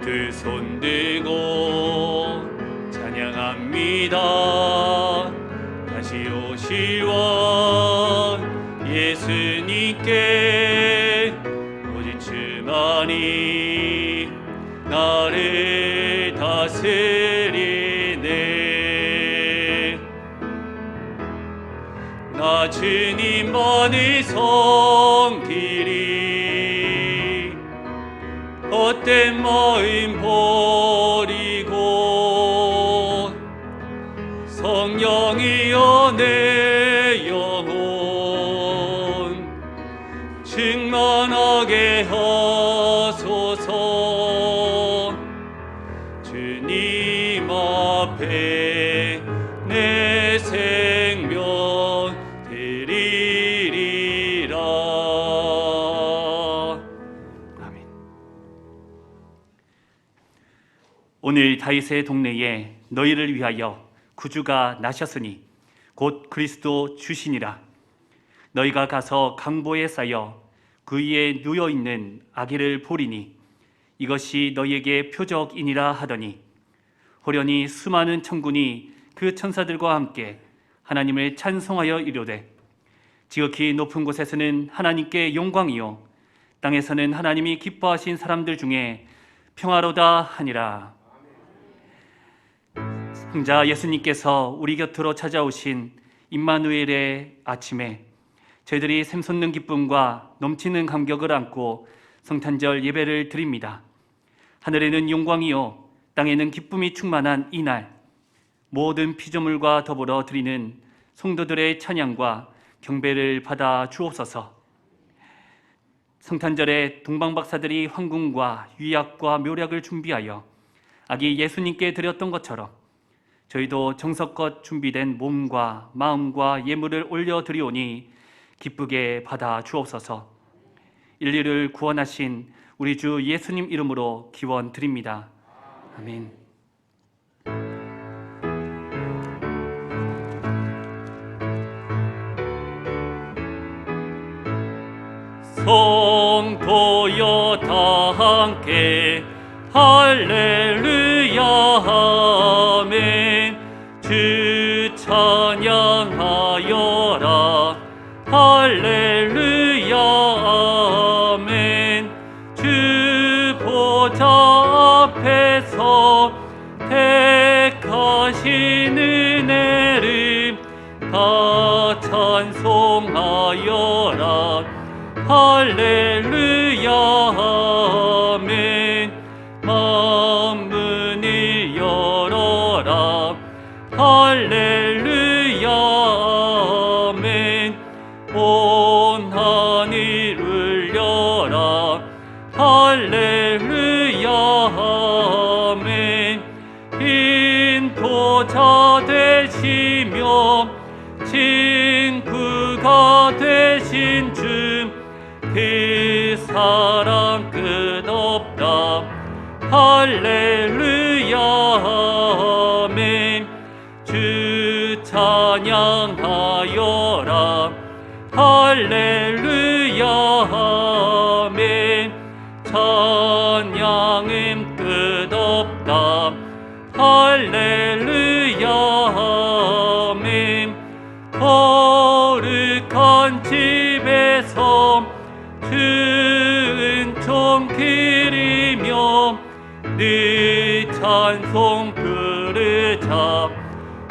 두 손 들고 찬양합니다. 다시 오실 왕 예수님께 오직 주만이 나를 다스리네. 나 주님만을 섬기리. 헛된 마음 버리고 성령이여 내 영혼 충만하게 하소서. 주님 앞에 내 생명 드리리라. 아멘. 오늘 다윗의 동네에 너희를 위하여 구주가 나셨으니 곧 그리스도 주시니라. 너희가 가서 강보에 쌓여 그 위에 누워있는 아기를 보리니 이것이 너희에게 표적이니라 하더니, 호련히 수많은 천군이 그 천사들과 함께 하나님을 찬송하여 이르되, 지극히 높은 곳에서는 하나님께 영광이요 땅에서는 하나님이 기뻐하신 사람들 중에 평화로다 하니라. 성자 예수님께서 우리 곁으로 찾아오신 임마누엘의 아침에 저희들이 샘솟는 기쁨과 넘치는 감격을 안고 성탄절 예배를 드립니다. 하늘에는 영광이요 땅에는 기쁨이 충만한 이날, 모든 피조물과 더불어 드리는 성도들의 찬양과 경배를 받아 주옵소서. 성탄절에 동방박사들이 황금과 유약과 묘약을 준비하여 아기 예수님께 드렸던 것처럼 저희도 정성껏 준비된 몸과 마음과 예물을 올려드리오니 기쁘게 받아 주옵소서. 인류를 구원하신 우리 주 예수님 이름으로 기원 드립니다. 아멘. 성도여 다 함께 할렐루야 아멘. 주 찬양하여라 할렐루야 아멘. 주 보좌 앞에서 택하신 은혜를 다 찬송하여라 할렐루야 아멘. 만문을 열어라 할렐루야 아멘. 온 하늘 울려라 할렐루야 아멘. 인도자 되시며 친구가 되신 주 그 사랑 끝없다 할렐루야 아멘. 주 찬양하여라 할렐루야 아멘. 찬양은 끝없다 할렐루야 아멘. 거룩한 집에서 은총 기리며 네 찬송 부르자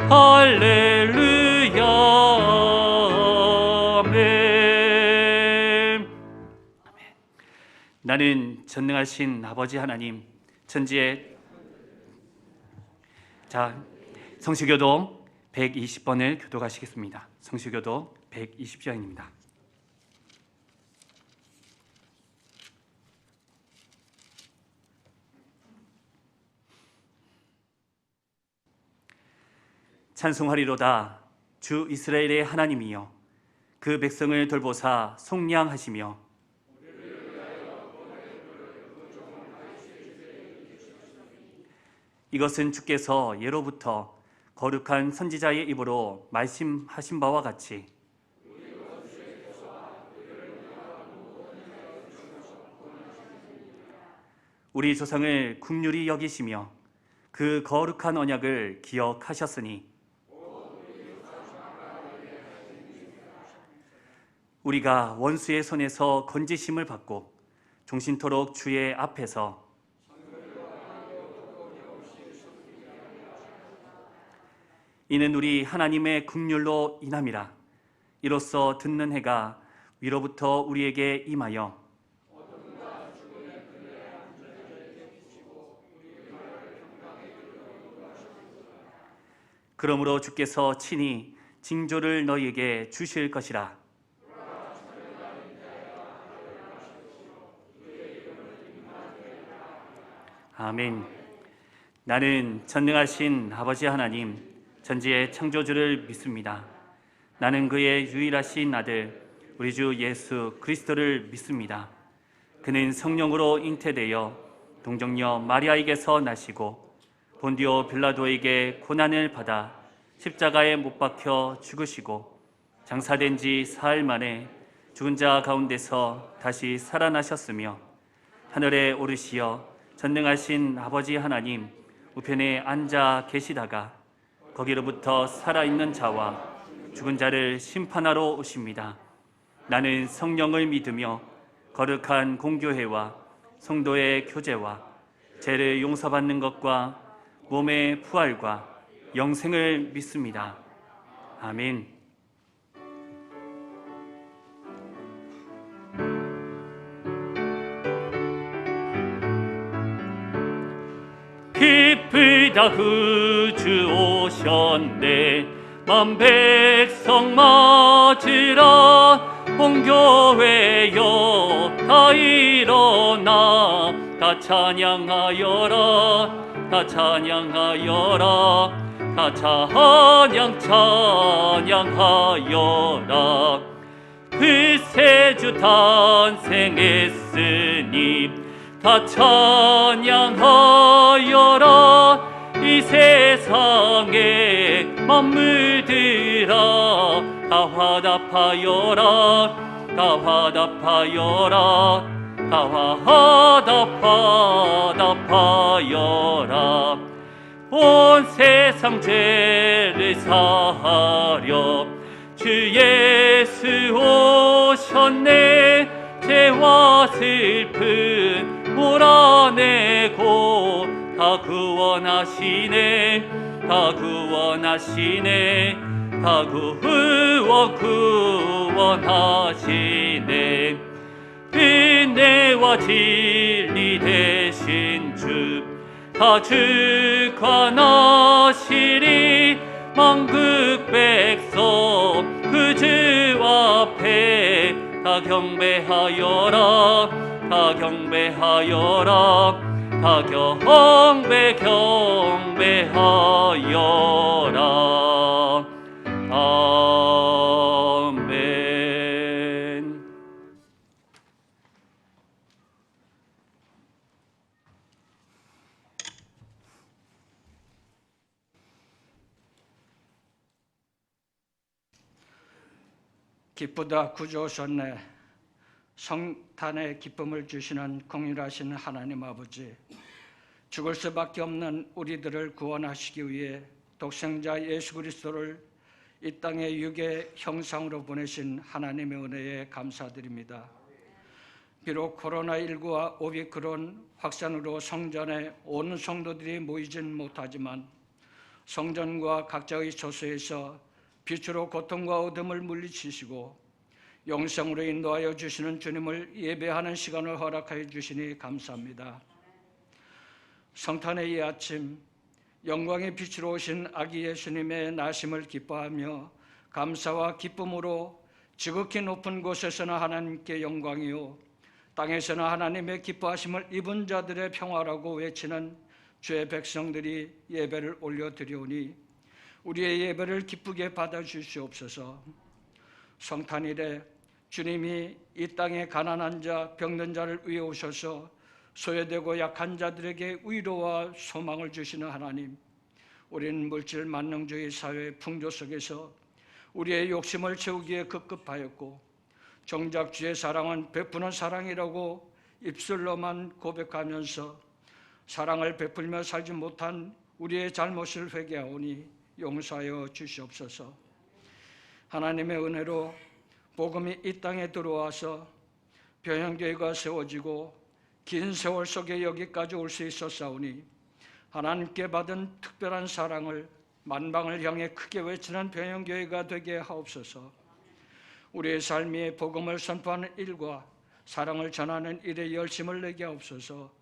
할렐루야 아멘. 나는 전능하신 아버지 하나님 천지에 성수교도 120번을 교독하시겠습니다. 성수교도 120장입니다. 찬송하리로다 주 이스라엘의 하나님이여 그 백성을 돌보사 속량하시며 이것은 주께서 예로부터 거룩한 선지자의 입으로 말씀하신 바와 같이 우리 조상을 긍휼히 여기시며 그 거룩한 언약을 기억하셨으니 우리가 원수의 손에서 건지심을 받고 종신토록 주의 앞에서 이는 우리 하나님의 긍휼로 인함이라. 이로써 듣는 해가 위로부터 우리에게 임하여 그러므로 주께서 친히 징조를 너희에게 주실 것이라. 아멘. 나는 전능하신 아버지 하나님, 전지의 창조주를 믿습니다. 나는 그의 유일하신 아들 우리 주 예수 그리스도를 믿습니다. 그는 성령으로 잉태되어 동정녀 마리아에게서 나시고 본디오 빌라도에게 고난을 받아 십자가에 못 박혀 죽으시고 장사된 지 사흘 만에 죽은 자 가운데서 다시 살아나셨으며 하늘에 오르시어 전능하신 아버지 하나님 우편에 앉아 계시다가 거기로부터 살아있는 자와 죽은 자를 심판하러 오십니다. 나는 성령을 믿으며 거룩한 공교회와 성도의 교제와 죄를 용서받는 것과 몸의 부활과 영생을 믿습니다. 아멘. 기쁘다 구주 오셨네. 만백성 맞으라. 본교회여 다 일어나. 다 찬양하여라. 다 찬양하여라. 다 찬양하여라. 그새주 탄생했으니 다 찬양하여라. 이 세상에 만물들아 다 화답하여라. 다 화답하여라. 다 화답하여라. 온 세상 죄를 사하려 주 예수 오셨네. 죄와 슬픔 몰아내고 다 구원하시네. 다 구원하시네. 다 구원하시네. 은혜와 진리 되신 주 다 주관하시리. 만국 백성 그 주 앞에 다 경배하여라. 다 경배하여라. 다 경배하여라. 아멘. 기쁘다 구주 오셨네. 성탄의 기쁨을 주시는 공일하신 하나님 아버지, 죽을 수밖에 없는 우리들을 구원하시기 위해 독생자 예수 그리스도를 이 땅의 육의 형상으로 보내신 하나님의 은혜에 감사드립니다. 비록 코로나19와 오미크론 확산으로 성전에 온 성도들이 모이진 못하지만 성전과 각자의 처소에서 빛으로 고통과 어둠을 물리치시고 영생으로 인도하여 주시는 주님을 예배하는 시간을 허락하여 주시니 감사합니다. 성탄의 이 아침 영광의 빛으로 오신 아기 예수님의 나심을 기뻐하며 감사와 기쁨으로 지극히 높은 곳에서는 하나님께 영광이요 땅에서는 하나님의 기뻐하심을 입은 자들의 평화라고 외치는 주의 백성들이 예배를 올려드리오니 우리의 예배를 기쁘게 받아주시옵소서. 성탄일에 주님이 이 땅에 가난한 자, 병든 자를 위해 오셔서 소외되고 약한 자들에게 위로와 소망을 주시는 하나님, 우리는 물질 만능주의 사회의 풍조 속에서 우리의 욕심을 채우기에 급급하였고 정작 주의 사랑은 베푸는 사랑이라고 입술로만 고백하면서 사랑을 베풀며 살지 못한 우리의 잘못을 회개하오니 용서하여 주시옵소서. 하나님의 은혜로 복음이 이 땅에 들어와서 변형교회가 세워지고 긴 세월 속에 여기까지 올 수 있었사오니 하나님께 받은 특별한 사랑을 만방을 향해 크게 외치는 변형교회가 되게 하옵소서. 우리의 삶이 복음을 선포하는 일과 사랑을 전하는 일에 열심을 내게 하옵소서.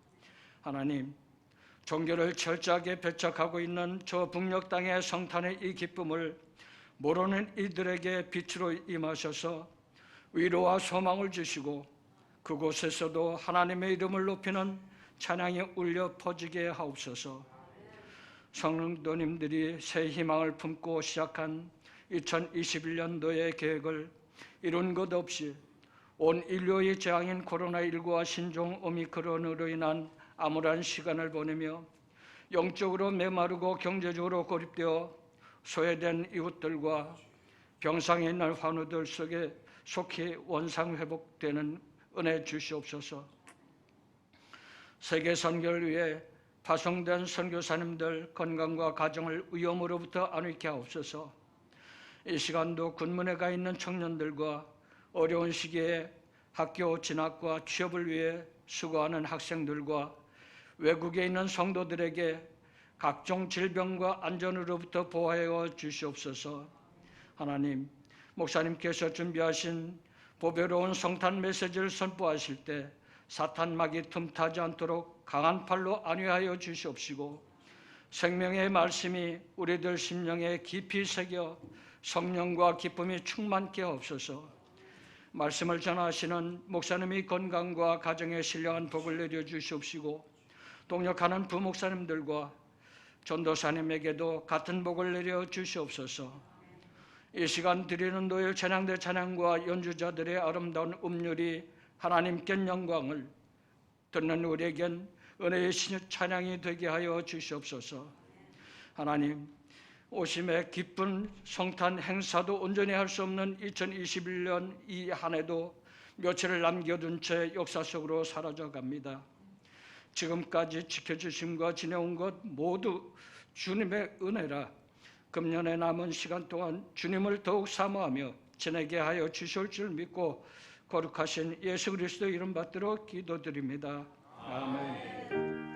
하나님, 종교를 철저하게 배척하고 있는 저 북녘 땅의 성탄의 이 기쁨을 모르는 이들에게 빛으로 임하셔서 위로와 소망을 주시고 그곳에서도 하나님의 이름을 높이는 찬양이 울려 퍼지게 하옵소서. 성도님들이 새 희망을 품고 시작한 2021년도의 계획을 이룬 것 없이 온 인류의 재앙인 코로나19와 신종 오미크론으로 인한 암울한 시간을 보내며 영적으로 메마르고 경제적으로 고립되어 소외된 이웃들과 병상에 있는 환우들 속에 속히 원상 회복되는 은혜 주시옵소서. 세계 선교를 위해 파송된 선교사님들 건강과 가정을 위험으로부터 안위케 하옵소서. 이 시간도 군문에 가 있는 청년들과 어려운 시기에 학교 진학과 취업을 위해 수고하는 학생들과 외국에 있는 성도들에게 각종 질병과 안전으로부터 보호하여 주시옵소서. 하나님, 목사님께서 준비하신 보배로운 성탄 메시지를 선포하실 때 사탄 막이 틈타지 않도록 강한 팔로 안위하여 주시옵시고 생명의 말씀이 우리들 심령에 깊이 새겨 성령과 기쁨이 충만케 하옵소서. 말씀을 전하시는 목사님의 건강과 가정에 신령한 복을 내려 주시옵시고 동역하는 부목사님들과 전도사님에게도 같은 복을 내려 주시옵소서. 이 시간 드리는 노예 찬양대 찬양과 연주자들의 아름다운 음률이 하나님께 영광을 듣는 우리에겐 은혜의 찬양이 되게 하여 주시옵소서. 하나님, 오심의 기쁜 성탄 행사도 온전히 할 수 없는 2021년 이 한 해도 며칠을 남겨둔 채 역사 속으로 사라져갑니다. 지금까지 지켜주심과 지내온 것 모두 주님의 은혜라. 금년에 남은 시간 동안 주님을 더욱 사모하며 지내게 하여 주실 줄 믿고 거룩하신 예수 그리스도 이름 받들어 기도드립니다. 아멘.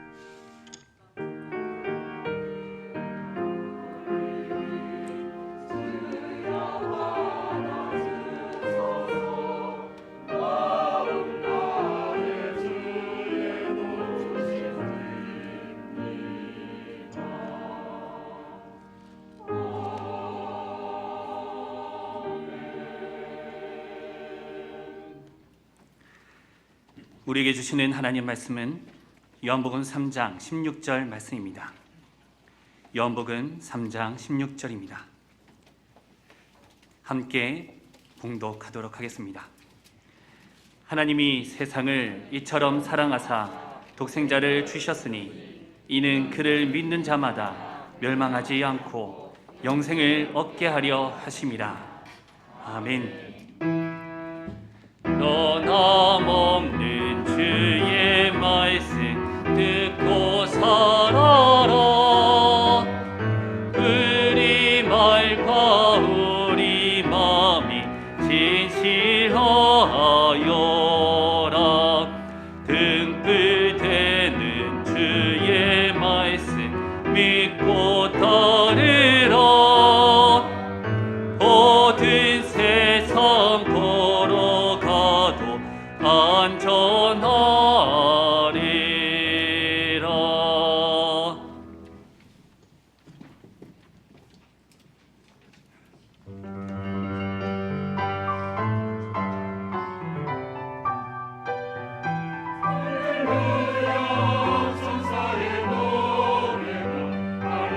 우리에게 주시는 하나님 말씀은 요한복음 3장 16절 말씀입니다. 요한복음 3장 16절입니다. 함께 봉독하도록 하겠습니다. 하나님이 세상을 이처럼 사랑하사 독생자를 주셨으니 이는 그를 믿는 자마다 멸망하지 않고 영생을 얻게 하려 하심이라. 아멘. 변함없는 주의 말씀 듣고 살아라. 우리 말과 우리 마음이 진실하여라. 등불 되는 주의 말씀 믿고 따르라. 모든 세상 걸어가도 안전하리라. 할렐루야 천사의 노래가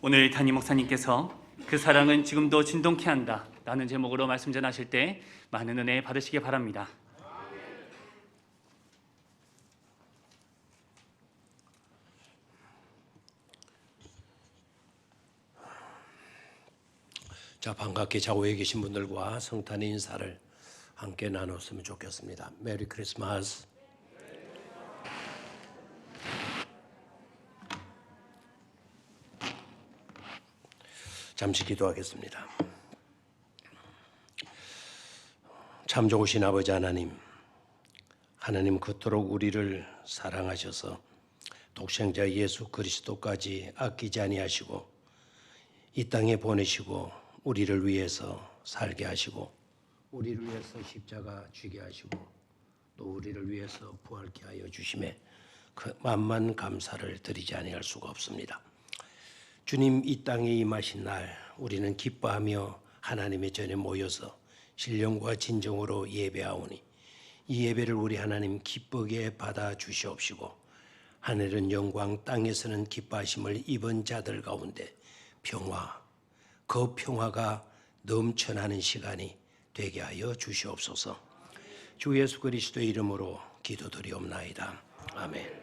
오늘 담임 목사님께서 그 사랑은 지금도 진동케 한다 라는 제목으로 말씀 전하실 때 많은 은혜 받으시기 바랍니다. 자, 반갑게 좌우에 계신 분들과 성탄의 인사를 함께 나눴으면 좋겠습니다. 메리 크리스마스. 잠시 기도하겠습니다. 참 좋으신 아버지 하나님, 하나님 그토록 우리를 사랑하셔서 독생자 예수 그리스도까지 아끼지 아니하시고 이 땅에 보내시고 우리를 위해서 살게 하시고 우리를 위해서 십자가 쥐게 하시고 또 우리를 위해서 부활케 하여 주심에 그 만만 감사를 드리지 아니할 수가 없습니다. 주님 이 땅에 임하신 날 우리는 기뻐하며 하나님의 전에 모여서 신령과 진정으로 예배하오니 이 예배를 우리 하나님 기쁘게 받아 주시옵시고 하늘은 영광 땅에서는 기뻐하심을 입은 자들 가운데 평화 그 평화가 넘쳐나는 시간이 되게 하여 주시옵소서. 주 예수 그리스도의 이름으로 기도드리옵나이다. 아멘.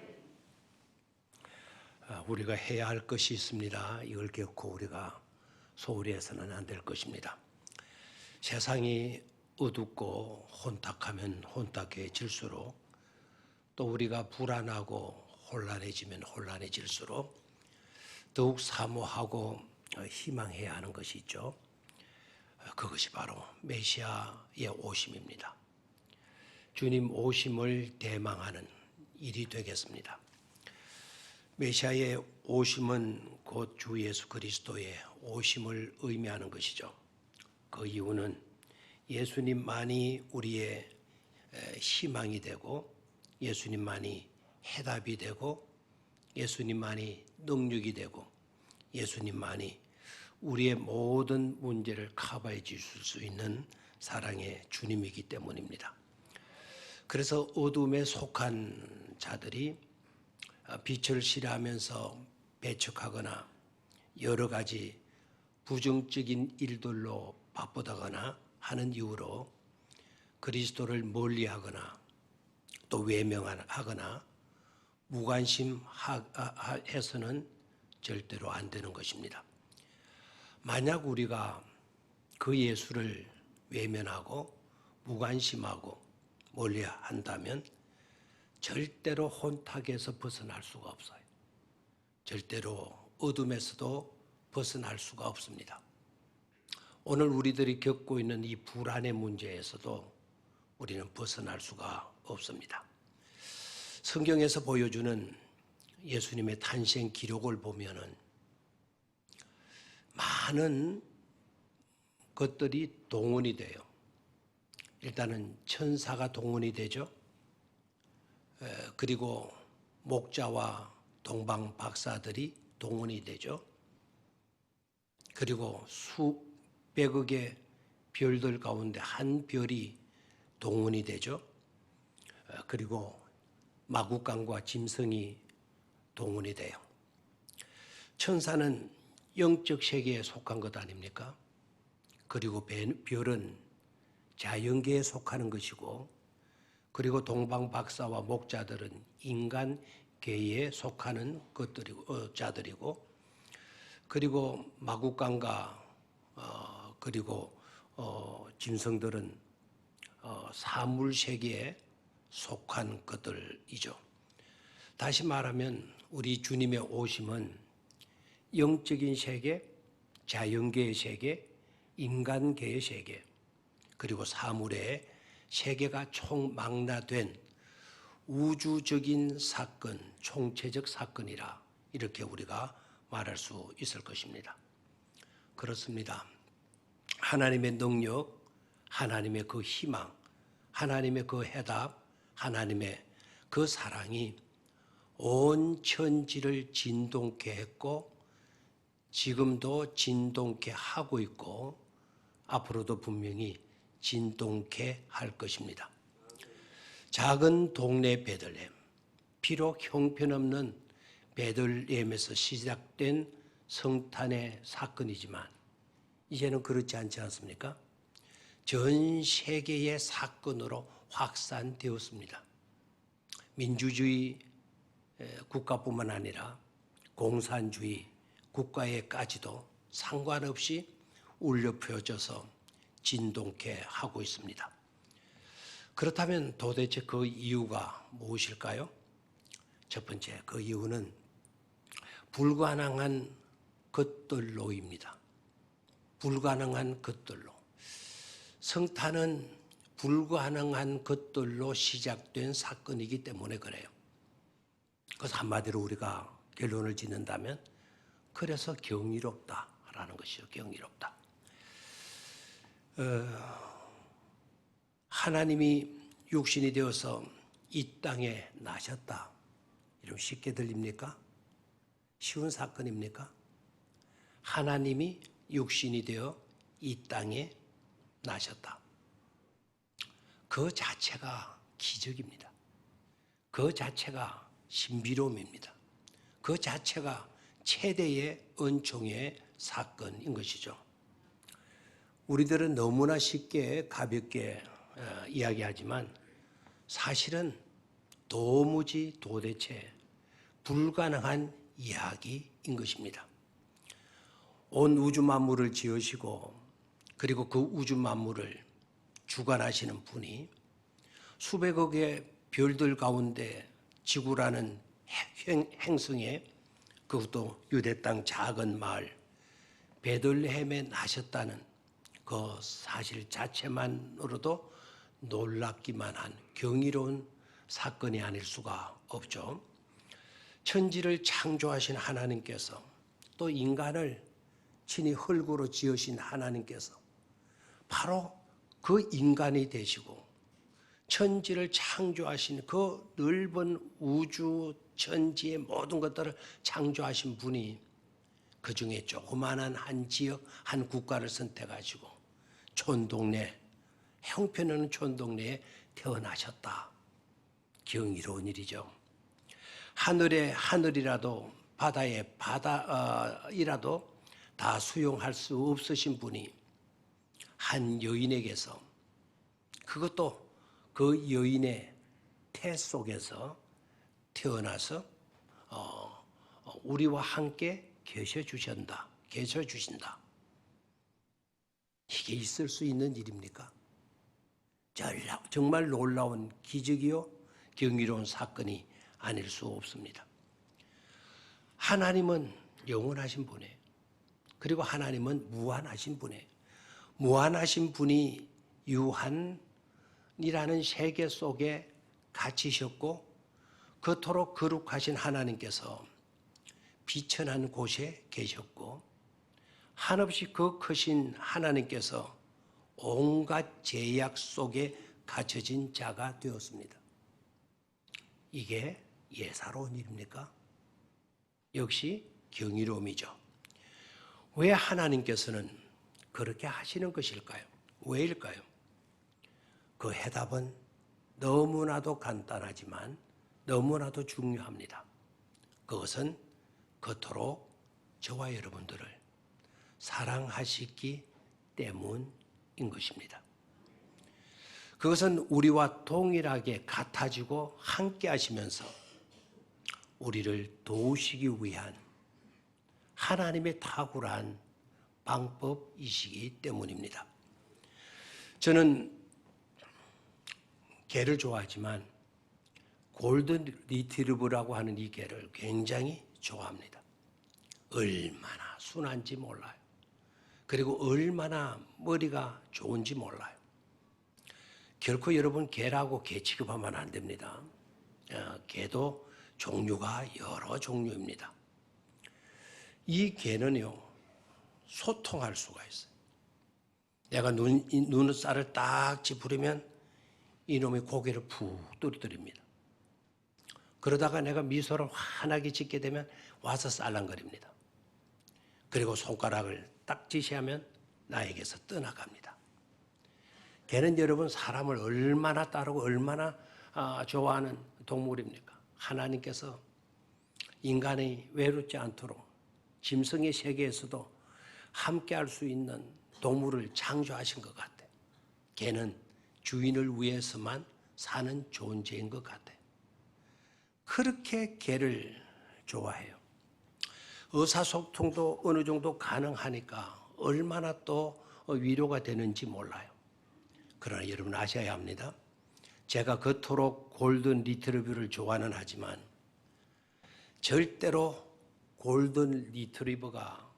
우리가 해야 할 것이 있습니다. 이걸 결코 우리가 소홀히 해서는 안 될 것입니다. 세상이 어둡고 혼탁하면 혼탁해질수록 또 우리가 불안하고 혼란해지면 혼란해질수록 더욱 사모하고 희망해야 하는 것이 있죠. 그것이 바로 메시아의 오심입니다. 주님 오심을 대망하는 일이 되겠습니다. 메시아의 오심은 곧 주 예수 그리스도의 오심을 의미하는 것이죠. 그 이유는 예수님만이 우리의 희망이 되고 예수님만이 해답이 되고 예수님만이 능력이 되고 예수님만이 우리의 모든 문제를 커버해 주실 수 있는 사랑의 주님이기 때문입니다. 그래서 어둠에 속한 자들이 빛을 싫어하면서 배척하거나 여러 가지 부정적인 일들로 바쁘다거나 하는 이유로 그리스도를 멀리하거나 또 외면하거나 무관심해서는 절대로 안 되는 것입니다. 만약 우리가 그 예수를 외면하고 무관심하고 멀리한다면 절대로 혼탁에서 벗어날 수가 없어요. 절대로 어둠에서도 벗어날 수가 없습니다. 오늘 우리들이 겪고 있는 이 불안의 문제에서도 우리는 벗어날 수가 없습니다. 성경에서 보여주는 예수님의 탄생 기록을 보면은 많은 것들이 동원이 돼요. 일단은 천사가 동원이 되죠. 그리고 목자와 동방 박사들이 동원이 되죠. 그리고 수백억의 별들 가운데 한 별이 동원이 되죠. 그리고 마구간과 짐승이 동원이 돼요. 천사는 영적 세계에 속한 것 아닙니까? 그리고 별은 자연계에 속하는 것이고 그리고 동방 박사와 목자들은 인간계에 속하는 자들이고 그리고 마구간과 그리고 짐승들은 사물 세계에 속한 것들이죠. 다시 말하면 우리 주님의 오심은 영적인 세계 자연계의 세계, 인간계의 세계, 그리고 사물의 세계가 총망라된 우주적인 사건, 총체적 사건이라 이렇게 우리가 말할 수 있을 것입니다. 그렇습니다. 하나님의 능력, 하나님의 그 희망, 하나님의 그 해답, 하나님의 그 사랑이 온 천지를 진동케 했고 지금도 진동케 하고 있고 앞으로도 분명히 진동케 할 것입니다. 작은 동네 베들레헴, 비록 형편없는 베들레헴에서 시작된 성탄의 사건이지만 이제는 그렇지 않지 않습니까? 전 세계의 사건으로 확산되었습니다. 민주주의 국가뿐만 아니라 공산주의 국가에까지도 상관없이 울려 퍼져서 진동케 하고 있습니다. 그렇다면 도대체 그 이유가 무엇일까요? 첫 번째, 그 이유는 불가능한 것들로입니다. 불가능한 것들로. 성탄은 불가능한 것들로 시작된 사건이기 때문에 그래요. 그래서 한마디로 우리가 결론을 짓는다면 그래서 경이롭다라는 것이요. 경이롭다. 하나님이 육신이 되어서 이 땅에 나셨다. 이러면 쉽게 들립니까? 쉬운 사건입니까? 하나님이 육신이 되어 이 땅에 나셨다. 그 자체가 기적입니다. 그 자체가 신비로움입니다. 그 자체가 최대의 은총의 사건인 것이죠. 우리들은 너무나 쉽게 가볍게 이야기하지만 사실은 도무지 도대체 불가능한 이야기인 것입니다. 온 우주 만물을 지으시고 그리고 그 우주 만물을 주관하시는 분이 수백억의 별들 가운데 지구라는 행성에 그것도 유대 땅 작은 마을 베들레헴에 나셨다는 그 사실 자체만으로도 놀랍기만 한 경이로운 사건이 아닐 수가 없죠. 천지를 창조하신 하나님께서 또 인간을 친히 흙으로 지으신 하나님께서 바로 그 인간이 되시고 천지를 창조하신 그 넓은 우주 천지의 모든 것들을 창조하신 분이 그 중에 조그마한 한 지역, 한 국가를 선택하시고 촌동네, 형편없는 촌동네에 태어나셨다. 경이로운 일이죠. 하늘의 하늘이라도 바다의 바다이라도 다 수용할 수 없으신 분이 한 여인에게서 그것도 그 여인의 태 속에서 태어나서 우리와 함께 계셔 주신다. 이게 있을 수 있는 일입니까? 정말 놀라운 기적이요 경이로운 사건이 아닐 수 없습니다. 하나님은 영원하신 분이에요. 그리고 하나님은 무한하신 분이에요. 무한하신 분이 유한이라는 세계 속에 갇히셨고 그토록 거룩하신 하나님께서 비천한 곳에 계셨고 한없이 그 크신 하나님께서 온갖 제약 속에 갇혀진 자가 되었습니다. 이게 예사로운 일입니까? 역시 경이로움이죠. 왜 하나님께서는 그렇게 하시는 것일까요? 왜일까요? 그 해답은 너무나도 간단하지만 너무나도 중요합니다. 그것은 그토록 저와 여러분들을 사랑하시기 때문인 것입니다. 그것은 우리와 동일하게 같아지고 함께 하시면서 우리를 도우시기 위한 하나님의 탁월한 방법이시기 때문입니다. 저는 개를 좋아하지만 골든 리트리버라고 하는 이 개를 굉장히 좋아합니다. 얼마나 순한지 몰라요. 그리고 얼마나 머리가 좋은지 몰라요. 결코 여러분 개라고 개 취급하면 안 됩니다. 개도 종류가 여러 종류입니다. 이 개는요, 소통할 수가 있어요. 내가 눈살을 딱 찌푸리면 이놈이 고개를 푹 뚫어뜨립니다. 그러다가 내가 미소를 환하게 짓게 되면 와서 쌀랑거립니다. 그리고 손가락을 딱 지시하면 나에게서 떠나갑니다. 개는 여러분 사람을 얼마나 따르고 얼마나 좋아하는 동물입니까? 하나님께서 인간이 외롭지 않도록 짐승의 세계에서도 함께할 수 있는 동물을 창조하신 것 같아요. 개는 주인을 위해서만 사는 존재인 것 같아요. 그렇게 개를 좋아해요. 의사소통도 어느 정도 가능하니까 얼마나 또 위로가 되는지 몰라요. 그러나 여러분 아셔야 합니다. 제가 그토록 골든 리트리버를 좋아는 하지만 절대로 골든 리트리버가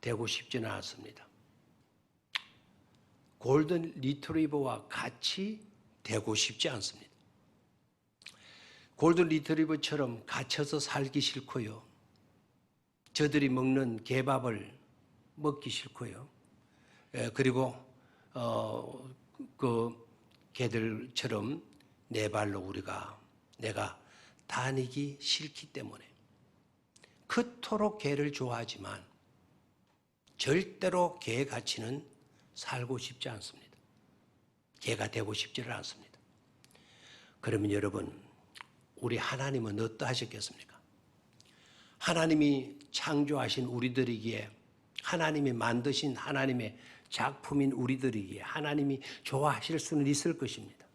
되고 싶지는 않습니다. 골든 리트리버와 같이 되고 싶지 않습니다. 골든 리트리버처럼 갇혀서 살기 싫고요. 저들이 먹는 개밥을 먹기 싫고요. 그리고 그 개들처럼 네 발로 내가 다니기 싫기 때문에 그토록 개를 좋아하지만 절대로 개같이는 살고 싶지 않습니다. 개가 되고 싶지를 않습니다. 그러면 여러분, 우리 하나님은 어떠하셨겠습니까? 하나님이 창조하신 우리들이기에, 하나님이 만드신 하나님의 작품인 우리들이기에 하나님이 좋아하실 수는 있을 것입니다.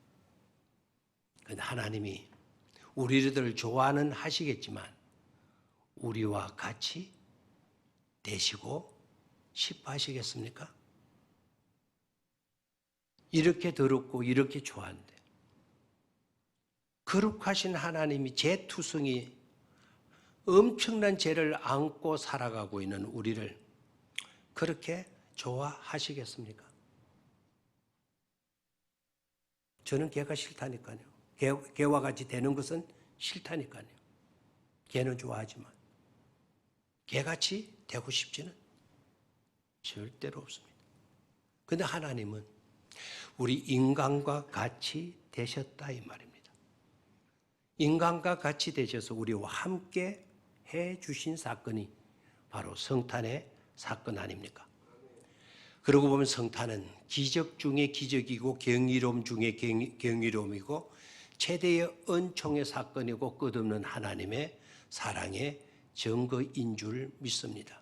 그런데 하나님이 우리들을 좋아는 하시겠지만 우리와 같이 되시고 싶어 하시겠습니까? 이렇게 더럽고 이렇게 좋아한데 거룩하신 하나님이 죄투성이 엄청난 죄를 안고 살아가고 있는 우리를 그렇게 좋아하시겠습니까? 저는 개가 싫다니까요. 개와 같이 되는 것은 싫다니까요. 개는 좋아하지만 개같이 되고 싶지는 절대로 없습니다. 그런데 하나님은 우리 인간과 같이 되셨다 이 말입니다. 인간과 같이 되셔서 우리와 함께 해 주신 사건이 바로 성탄의 사건 아닙니까? 그러고 보면 성탄은 기적 중에 기적이고 경이로움 중에 경이로움이고 최대의 은총의 사건이고 끝없는 하나님의 사랑의 증거인 줄 믿습니다.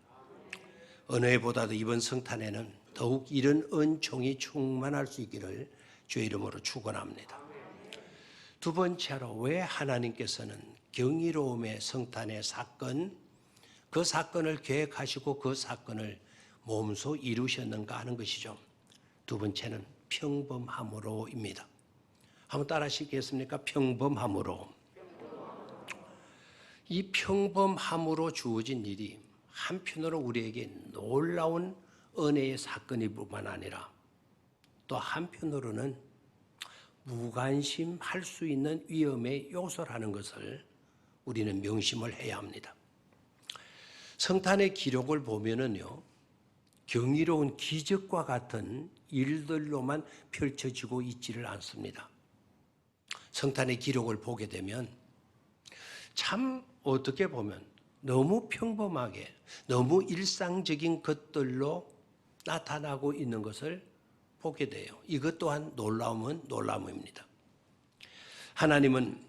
어느 해보다도 이번 성탄에는 더욱 이런 은총이 충만할 수 있기를 주의 이름으로 축원합니다. 두 번째로 왜 하나님께서는 경이로움의 성탄의 사건, 그 사건을 계획하시고 그 사건을 몸소 이루셨는가 하는 것이죠. 두 번째는 평범함으로입니다. 한번 따라 하시겠습니까? 평범함으로. 이 평범함으로 주어진 일이 한편으로 우리에게 놀라운 은혜의 사건일 뿐만 아니라 또 한편으로는 무관심할 수 있는 위험의 요소라는 것을 우리는 명심을 해야 합니다. 성탄의 기록을 보면은요, 경이로운 기적과 같은 일들로만 펼쳐지고 있지를 않습니다. 성탄의 기록을 보게 되면 참 어떻게 보면 너무 평범하게, 너무 일상적인 것들로 나타나고 있는 것을 보게 돼요. 이것 또한 놀라움은 놀라움입니다. 하나님은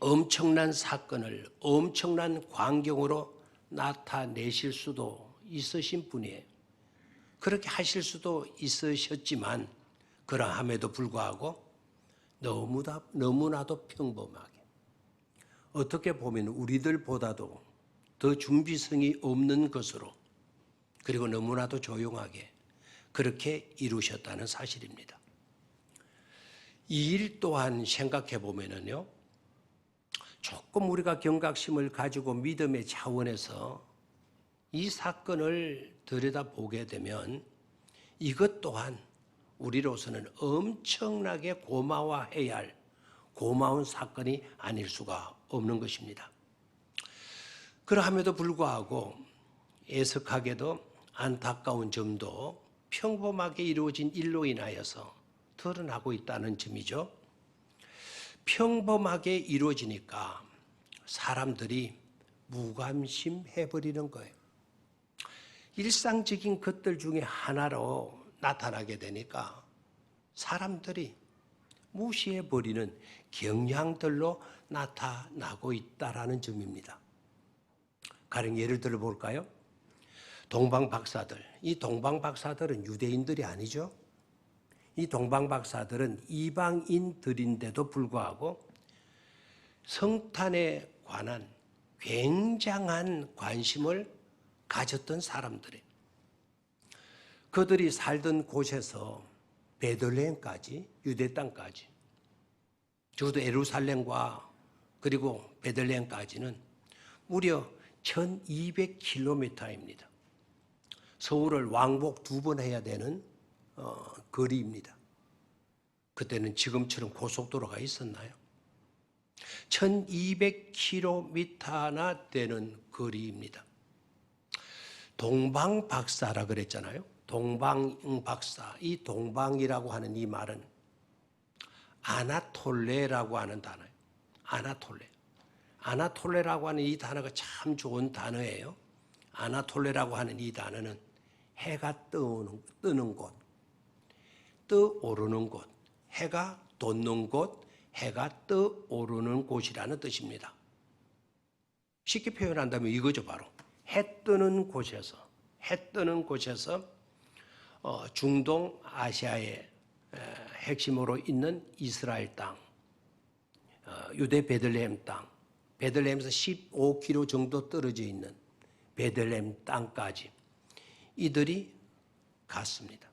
엄청난 사건을 엄청난 광경으로 나타내실 수도 있으신 분이에요. 그렇게 하실 수도 있으셨지만 그러함에도 불구하고 너무나도 평범하게, 어떻게 보면 우리들보다도 더 준비성이 없는 것으로, 그리고 너무나도 조용하게 그렇게 이루셨다는 사실입니다. 이 일 또한 생각해 보면은요, 조금 우리가 경각심을 가지고 믿음의 차원에서 이 사건을 들여다보게 되면 이것 또한 우리로서는 엄청나게 고마워해야 할 고마운 사건이 아닐 수가 없는 것입니다. 그러함에도 불구하고 애석하게도 안타까운 점도 평범하게 이루어진 일로 인하여서 드러나고 있다는 점이죠. 평범하게 이루어지니까 사람들이 무관심해버리는 거예요. 일상적인 것들 중에 하나로 나타나게 되니까 사람들이 무시해버리는 경향들로 나타나고 있다라는 점입니다. 가령 예를 들어 볼까요? 동방박사들. 이 동방박사들은 유대인들이 아니죠. 이 동방박사들은 이방인들인데도 불구하고 성탄에 관한 굉장한 관심을 가졌던 사람들이에요. 그들이 살던 곳에서 베들레헴까지, 유대 땅까지, 적어도 예루살렘과 그리고 베들레헴까지는 무려 1200km입니다. 서울을 왕복 2번 해야 되는 거리입니다. 그때는 지금처럼 고속도로가 있었나요? 1200km나 되는 거리입니다. 동방박사라 그랬잖아요. 동방박사. 이 동방이라고 하는 이 말은 아나톨레라고 하는 단어예요. 아나톨레. 아나톨레라고 하는 이 단어가 참 좋은 단어예요. 아나톨레라고 하는 이 단어는 해가 뜨는 곳, 떠오르는 곳, 해가 돋는 곳, 해가 떠오르는 곳이라는 뜻입니다. 쉽게 표현한다면 이거죠, 바로. 해 뜨는 곳에서 중동 아시아의 핵심으로 있는 이스라엘 땅, 유대 베들레헴 땅, 베들레헴에서 15km 정도 떨어져 있는 베들레헴 땅까지 이들이 갔습니다.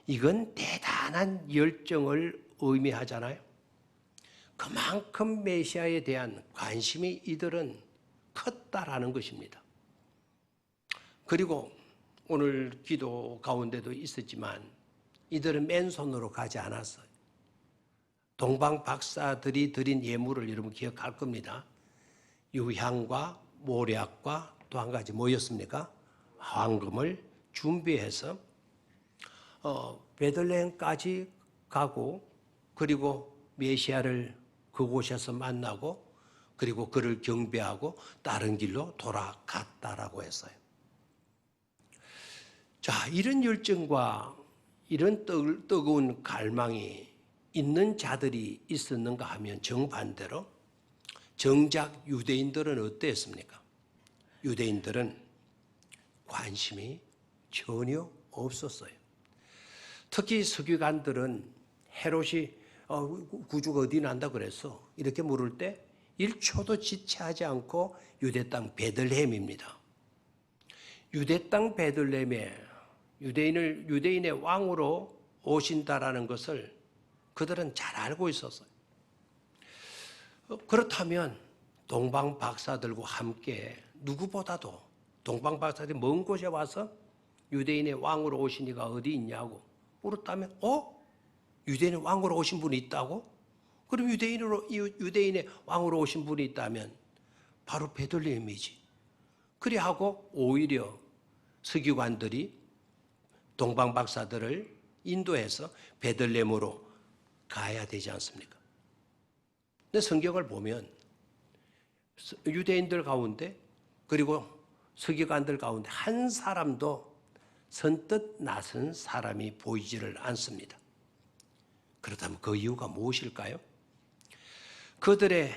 이건 대단한 열정을 의미하잖아요. 그만큼 메시아에 대한 관심이 이들은 컸다라는 것입니다. 그리고 오늘 기도 가운데도 있었지만 이들은 맨손으로 가지 않았어요. 동방 박사들이 드린 예물을 여러분 기억할 겁니다. 유향과 모략과 또 한 가지 뭐였습니까? 황금을 준비해서 베들레헴까지 가고 그리고 메시아를 그곳에서 만나고 그리고 그를 경배하고 다른 길로 돌아갔다라고 했어요. 자, 이런 열정과 이런 뜨거운 갈망이 있는 자들이 있었는가 하면 정반대로 정작 유대인들은 어땠습니까? 유대인들은 관심이 전혀 없었어요. 특히 서기관들은 헤롯이 구주가 어디 난다 그래서 이렇게 물을 때 1초도 지체하지 않고 유대 땅 베들레헴입니다. 유대 땅 베들레헴에 유대인의 왕으로 오신다라는 것을 그들은 잘 알고 있었어요. 그렇다면 동방 박사들과 함께 누구보다도 동방 박사들이 먼 곳에 와서 유대인의 왕으로 오신 이가 어디 있냐고 물었다면 유대인의 왕으로 오신 분이 있다고? 그럼 유대인의 왕으로 오신 분이 있다면 바로 베들레헴이지. 그래 하고 오히려 서기관들이 동방 박사들을 인도해서 베들레헴으로 가야 되지 않습니까? 근데 성경을 보면 유대인들 가운데 그리고 서기관들 가운데 한 사람도 선뜻 나선 사람이 보이지를 않습니다. 그렇다면 그 이유가 무엇일까요? 그들의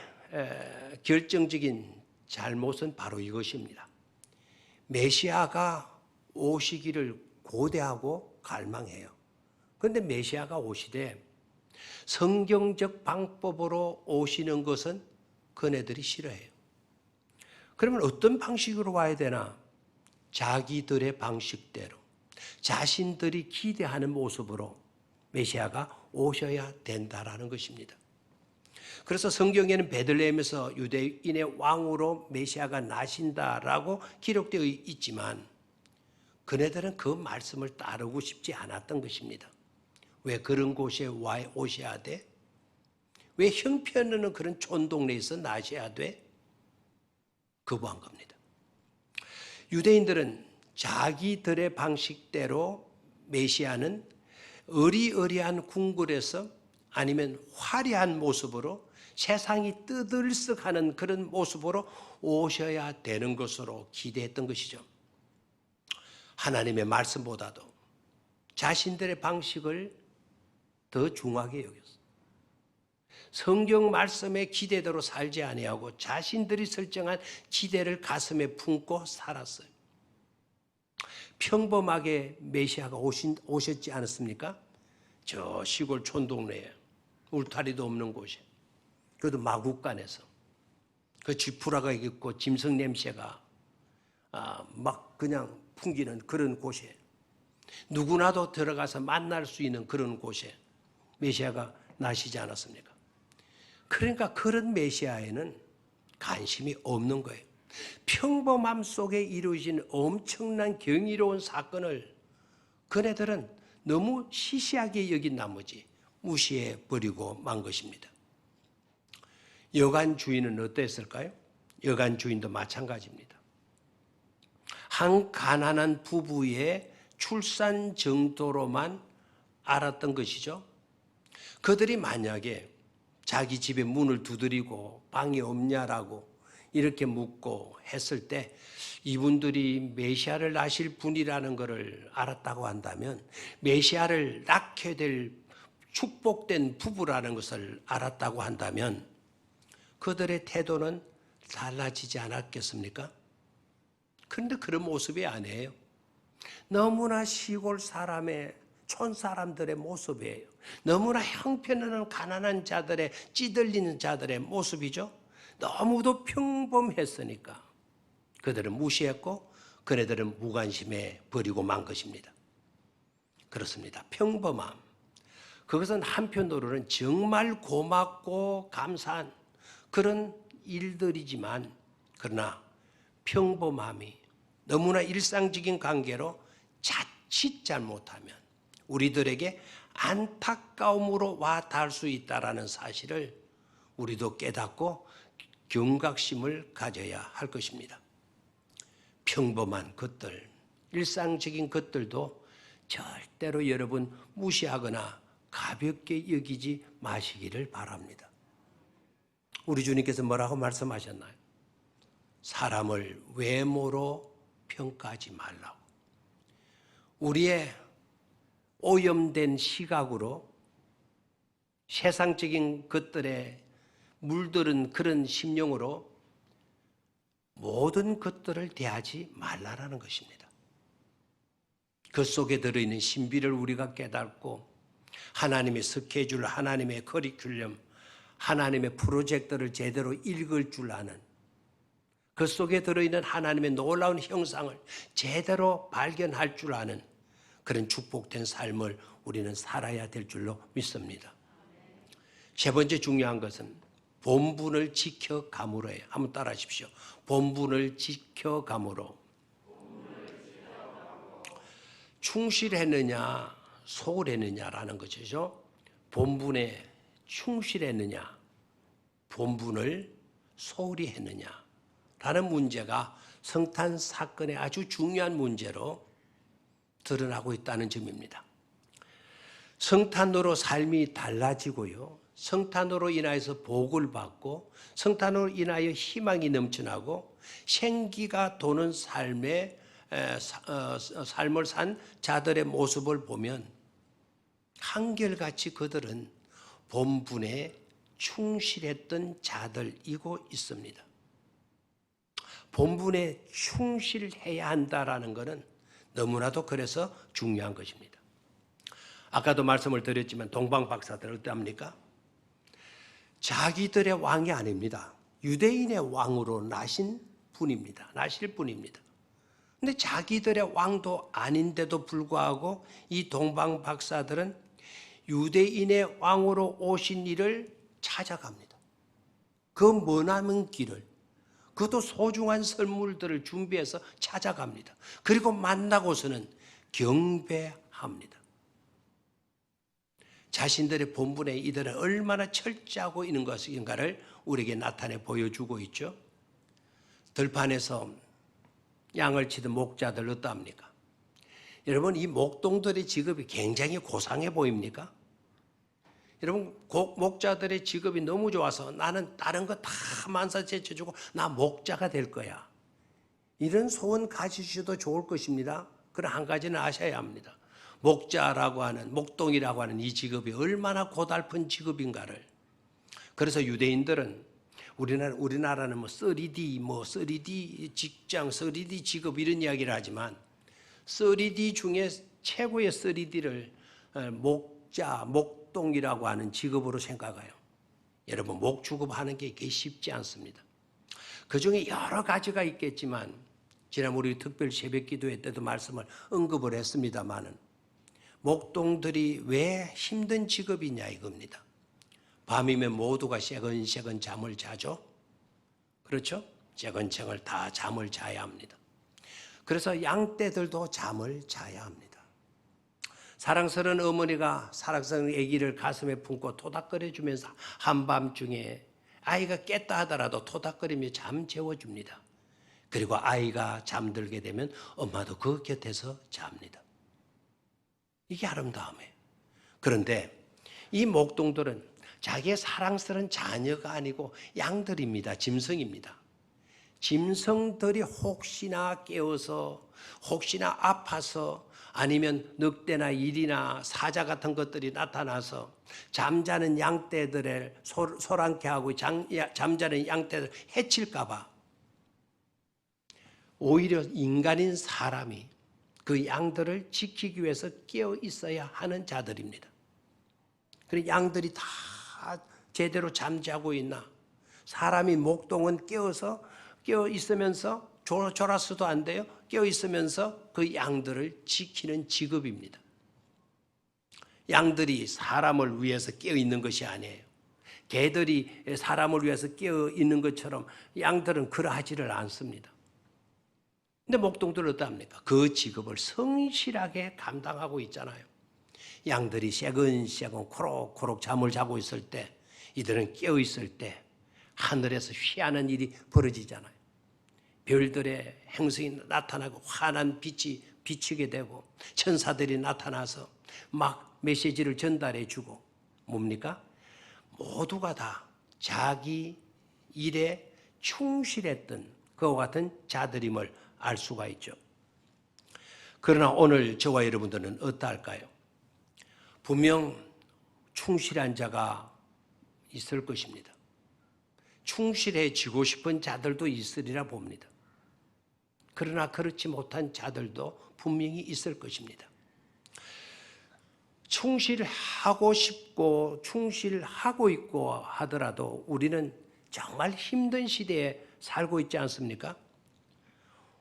결정적인 잘못은 바로 이것입니다. 메시아가 오시기를 고대하고 갈망해요. 그런데 메시아가 오시되 성경적 방법으로 오시는 것은 그네들이 싫어해요. 그러면 어떤 방식으로 와야 되나? 자기들의 방식대로 자신들이 기대하는 모습으로 메시아가 오셔야 된다라는 것입니다. 그래서 성경에는 베들레헴에서 유대인의 왕으로 메시아가 나신다라고 기록되어 있지만 그네들은 그 말씀을 따르고 싶지 않았던 것입니다. 왜 그런 곳에 오셔야 돼? 왜 형편없는 그런 촌동네에서 나셔야 돼? 거부한 겁니다. 유대인들은 자기들의 방식대로 메시아는 어리어리한 궁궐에서 아니면 화려한 모습으로 세상이 뜨들썩하는 그런 모습으로 오셔야 되는 것으로 기대했던 것이죠. 하나님의 말씀보다도 자신들의 방식을 더 중하게 여겼어요. 성경 말씀의 기대대로 살지 아니하고 자신들이 설정한 기대를 가슴에 품고 살았어요. 평범하게 메시아가 오셨지 않았습니까? 저 시골 촌동네에 울타리도 없는 곳에, 그래도 마국간에서 그 쥐푸라가 있고 짐승 냄새가 막 그냥 풍기는 그런 곳에, 누구나도 들어가서 만날 수 있는 그런 곳에 메시아가 나시지 않았습니까? 그러니까 그런 메시아에는 관심이 없는 거예요. 평범함 속에 이루어진 엄청난 경이로운 사건을 그네들은 너무 시시하게 여긴 나머지 무시해 버리고 만 것입니다. 여관 주인은 어땠을까요? 여관 주인도 마찬가지입니다. 한 가난한 부부의 출산 정도로만 알았던 것이죠. 그들이 만약에 자기 집에 문을 두드리고 방이 없냐라고 이렇게 묻고 했을 때 이분들이 메시아를 낳으실 분이라는 것을 알았다고 한다면, 메시아를 낳게 될 축복된 부부라는 것을 알았다고 한다면 그들의 태도는 달라지지 않았겠습니까? 그런데 그런 모습이 아니에요. 너무나 시골 사람의, 촌 사람들의 모습이에요. 너무나 형편없는 가난한 자들의, 찌들리는 자들의 모습이죠. 너무도 평범했으니까 그들은 무시했고 그네들은 무관심해 버리고 만 것입니다. 그렇습니다. 평범함, 그것은 한편으로는 정말 고맙고 감사한 그런 일들이지만, 그러나 평범함이 너무나 일상적인 관계로 자칫 잘못하면 우리들에게 안타까움으로 와 닿을 수 있다는 사실을 우리도 깨닫고 경각심을 가져야 할 것입니다. 평범한 것들, 일상적인 것들도 절대로 여러분 무시하거나 가볍게 여기지 마시기를 바랍니다. 우리 주님께서 뭐라고 말씀하셨나요? 사람을 외모로 평가하지 말라고. 우리의 오염된 시각으로 세상적인 것들에 물들은 그런 심령으로 모든 것들을 대하지 말라라는 것입니다. 그 속에 들어있는 신비를 우리가 깨닫고 하나님의 스케줄, 하나님의 커리큘럼, 하나님의 프로젝트를 제대로 읽을 줄 아는, 그 속에 들어있는 하나님의 놀라운 형상을 제대로 발견할 줄 아는 그런 축복된 삶을 우리는 살아야 될 줄로 믿습니다. 세 번째 중요한 것은 본분을 지켜감으로예요. 한번 따라 하십시오. 본분을 지켜감으로. 충실했느냐 소홀했느냐라는 것이죠. 본분에 충실했느냐, 본분을 소홀히 했느냐라는 문제가 성탄 사건의 아주 중요한 문제로 드러나고 있다는 점입니다. 성탄으로 삶이 달라지고요, 성탄으로 인하여서 복을 받고 성탄으로 인하여 희망이 넘쳐나고 생기가 도는 삶을 산 자들의 모습을 보면 한결같이 그들은 본분에 충실했던 자들이고 있습니다. 본분에 충실해야 한다라는 것은 너무나도 그래서 중요한 것입니다. 아까도 말씀을 드렸지만 동방 박사들 어떠합니까? 자기들의 왕이 아닙니다. 유대인의 왕으로 나신 분입니다. 나실 분입니다. 근데 자기들의 왕도 아닌데도 불구하고 이 동방 박사들은 유대인의 왕으로 오신 이를 찾아갑니다. 그 머나먼 길을, 그것도 소중한 선물들을 준비해서 찾아갑니다. 그리고 만나고서는 경배합니다. 자신들의 본분에 이들은 얼마나 철저하고 있는 것인가를 우리에게 나타내 보여주고 있죠. 들판에서 양을 치던 목자들 어떠합니까? 여러분, 이 목동들의 직업이 굉장히 고상해 보입니까? 여러분, 목자들의 직업이 너무 좋아서 나는 다른 거 다 만사 제쳐주고 나 목자가 될 거야, 이런 소원 가지셔도 좋을 것입니다. 그러나 한 가지는 아셔야 합니다. 목자라고 하는, 목동이라고 하는 이 직업이 얼마나 고달픈 직업인가를. 그래서 유대인들은 우리나라는 3D 직장, 3D 직업 이런 이야기를 하지만 3D 중에 최고의 3D를 목동이라고 하는 직업으로 생각해요. 여러분, 목축업하는 게 쉽지 않습니다. 그 중에 여러 가지가 있겠지만 지난 우리 특별 새벽 기도회 때도 말씀을 언급을 했습니다마는 목동들이 왜 힘든 직업이냐 이겁니다. 밤이면 모두가 새근새근 잠을 자죠. 그렇죠? 새근새근 다 잠을 자야 합니다. 그래서 양떼들도 잠을 자야 합니다. 사랑스러운 어머니가 사랑스러운 아기를 가슴에 품고 토닥거려주면서 한밤중에 아이가 깼다 하더라도 토닥거리며 잠 재워줍니다. 그리고 아이가 잠들게 되면 엄마도 그 곁에서 잡니다. 이게 아름다움이에요. 그런데 이 목동들은 자기의 사랑스러운 자녀가 아니고 양들입니다. 짐승입니다. 짐승들이 혹시나 깨어서, 혹시나 아파서, 아니면 늑대나 일이나 사자 같은 것들이 나타나서 잠자는 양떼들을 소란케 하고 잠자는 양떼들을 해칠까 봐 오히려 인간인 사람이 그 양들을 지키기 위해서 깨어 있어야 하는 자들입니다. 그래서 양들이 다 제대로 잠자고 있나? 사람이 목동은 깨어 있으면서 졸았어도 안 돼요. 깨어 있으면서 그 양들을 지키는 직업입니다. 양들이 사람을 위해서 깨어 있는 것이 아니에요. 개들이 사람을 위해서 깨어 있는 것처럼 양들은 그러하지를 않습니다. 근데 목동들은 어떡합니까? 그 직업을 성실하게 감당하고 있잖아요. 양들이 새근새근 코록코록 잠을 자고 있을 때, 이들은 깨어 있을 때 하늘에서 희한한 일이 벌어지잖아요. 별들의 행성이 나타나고 환한 빛이 비치게 되고 천사들이 나타나서 막 메시지를 전달해 주고, 뭡니까? 모두가 다 자기 일에 충실했던 그와 같은 자들임을 알 수가 있죠. 그러나 오늘 저와 여러분들은 어떠할까요? 분명 충실한 자가 있을 것입니다. 충실해지고 싶은 자들도 있으리라 봅니다. 그러나 그렇지 못한 자들도 분명히 있을 것입니다. 충실하고 싶고 충실하고 있고 하더라도 우리는 정말 힘든 시대에 살고 있지 않습니까?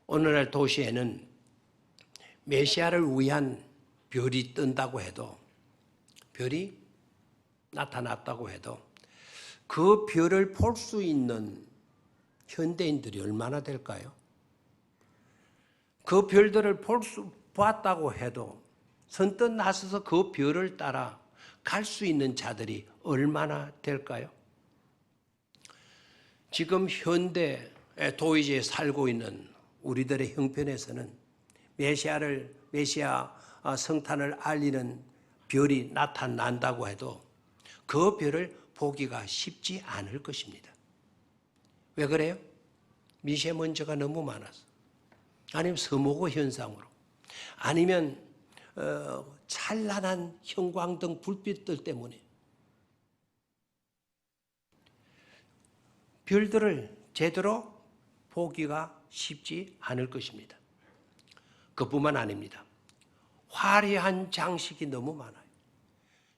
오늘날 도시에는 메시아를 위한 별이 뜬다고 해도, 별이 나타났다고 해도 그 별을 볼 수 있는 현대인들이 얼마나 될까요? 그 별들을 봤다고 해도 선뜻 나서서 그 별을 따라 갈 수 있는 자들이 얼마나 될까요? 지금 현대 도시에 살고 있는 우리들의 형편에서는 메시아 성탄을 알리는 별이 나타난다고 해도 그 별을 보기가 쉽지 않을 것입니다. 왜 그래요? 미세먼지가 너무 많아서, 아니면 서모고 현상으로, 아니면 찬란한 형광등 불빛들 때문에 별들을 제대로 보기가 쉽지 않을 것입니다. 그뿐만 아닙니다. 화려한 장식이 너무 많아요.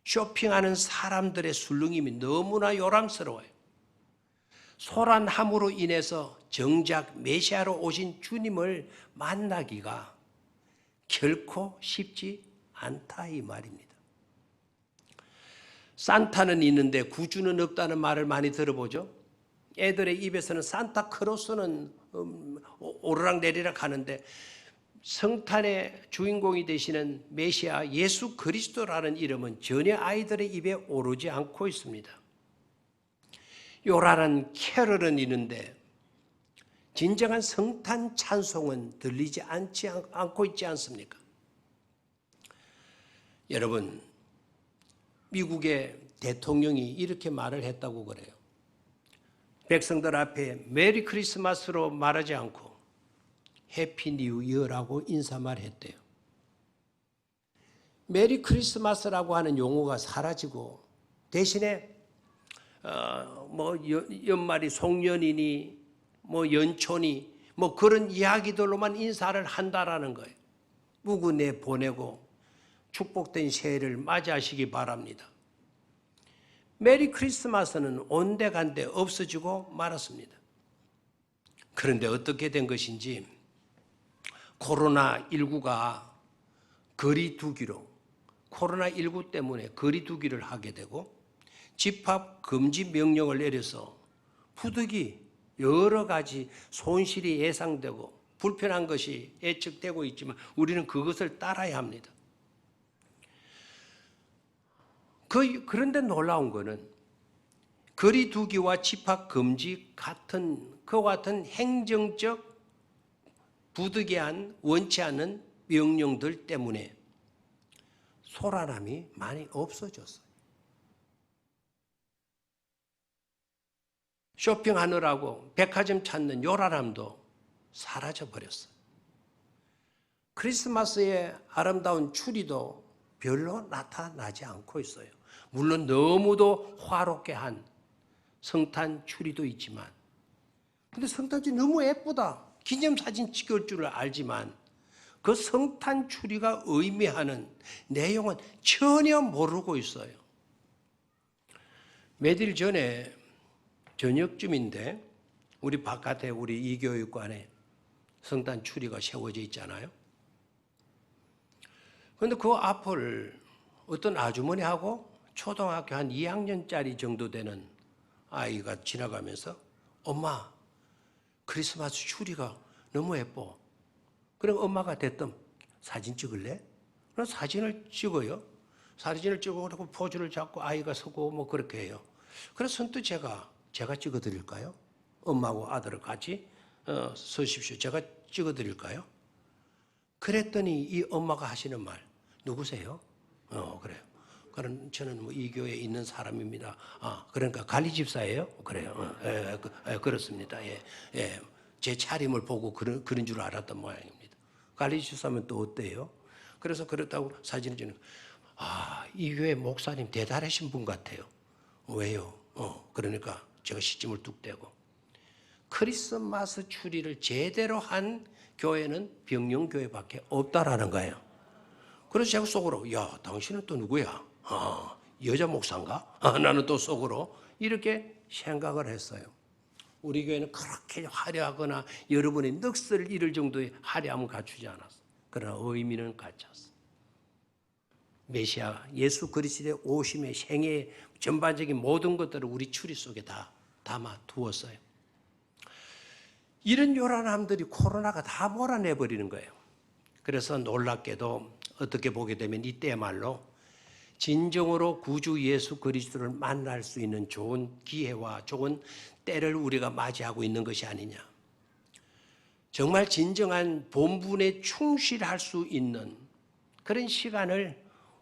쇼핑하는 사람들의 술렁임이 너무나 요람스러워요. 소란함으로 인해서 정작 메시아로 오신 주님을 만나기가 결코 쉽지 않다 이 말입니다. 산타는 있는데 구주는 없다는 말을 많이 들어보죠. 애들의 입에서는 산타크로스는 오르락 내리락 하는데 성탄의 주인공이 되시는 메시아 예수 그리스도라는 이름은 전혀 아이들의 입에 오르지 않고 있습니다. 요란한 캐럴은 있는데 진정한 성탄 찬송은 들리지 않고 있지 않습니까? 여러분, 미국의 대통령이 이렇게 말을 했다고 그래요. 백성들 앞에 메리 크리스마스로 말하지 않고 해피 뉴 이어라고 인사말 했대요. 메리 크리스마스라고 하는 용어가 사라지고 대신에 연말이 송년이니 연초니 그런 이야기들로만 인사를 한다라는 거예요. 무구내 보내고 축복된 새해를 맞이하시기 바랍니다. 메리 크리스마스는 온데간데 없어지고 말았습니다. 그런데 어떻게 된 것인지 코로나19가 거리두기로 코로나19 때문에 거리두기를 하게 되고 집합 금지 명령을 내려서 부득이 여러 가지 손실이 예상되고 불편한 것이 예측되고 있지만 우리는 그것을 따라야 합니다. 그런데 놀라운 것은 거리두기와 집합금지 그와 같은 행정적 부득이한 원치 않는 명령들 때문에 소란함이 많이 없어졌어요. 쇼핑하느라고 백화점 찾는 요란함도 사라져버렸어요. 크리스마스의 아름다운 추리도 별로 나타나지 않고 있어요. 물론 너무도 화롭게 한 성탄 추리도 있지만 근데 성탄 추리 너무 예쁘다. 기념사진 찍을 줄 알지만 그 성탄 추리가 의미하는 내용은 전혀 모르고 있어요. 며칠 전에 저녁쯤인데 우리 바깥에 우리 이교육관에 성탄 추리가 세워져 있잖아요. 그런데 그 앞을 어떤 아주머니하고 초등학교 한 2학년짜리 정도 되는 아이가 지나가면서 엄마 크리스마스 추리가 너무 예뻐. 그럼 엄마가 대뜸 사진 찍을래? 그럼 사진을 찍어요. 사진을 찍고 포즈를 잡고 아이가 서고 그렇게 해요. 그래서 선뜻 제가 찍어드릴까요? 엄마하고 아들을 같이 서십시오. 제가 찍어드릴까요? 그랬더니 이 엄마가 하시는 말 누구세요? 그래요. 그럼 저는 이 교회에 있는 사람입니다. 그러니까 관리 집사예요? 그래요. 그렇습니다. 예. 제 차림을 보고 그런 줄 알았던 모양입니다. 관리 집사면 또 어때요? 그래서 그렇다고 사진을 찍는 이 교회 목사님 대단하신 분 같아요. 왜요? 그러니까 제가 시침을 뚝 떼고 크리스마스 추리를 제대로 한 교회는 병영교회밖에 없다라는 거예요. 그래서 제가 속으로 야 당신은 또 누구야? 여자 목사인가? 나는 또 속으로 이렇게 생각을 했어요. 우리 교회는 그렇게 화려하거나 여러분의 넋을 잃을 정도의 화려함을 갖추지 않았어요. 그러나 의미는 갖췄어요. 메시아 예수 그리스도의 오심의 생애의 전반적인 모든 것들을 우리 추리 속에 다 담아 두었어요. 이런 요란함들이 코로나가 다 몰아내버리는 거예요. 그래서 놀랍게도 어떻게 보게 되면 이때야말로 진정으로 구주 예수 그리스도를 만날 수 있는 좋은 기회와 좋은 때를 우리가 맞이하고 있는 것이 아니냐. 정말 진정한 본분에 충실할 수 있는 그런 시간을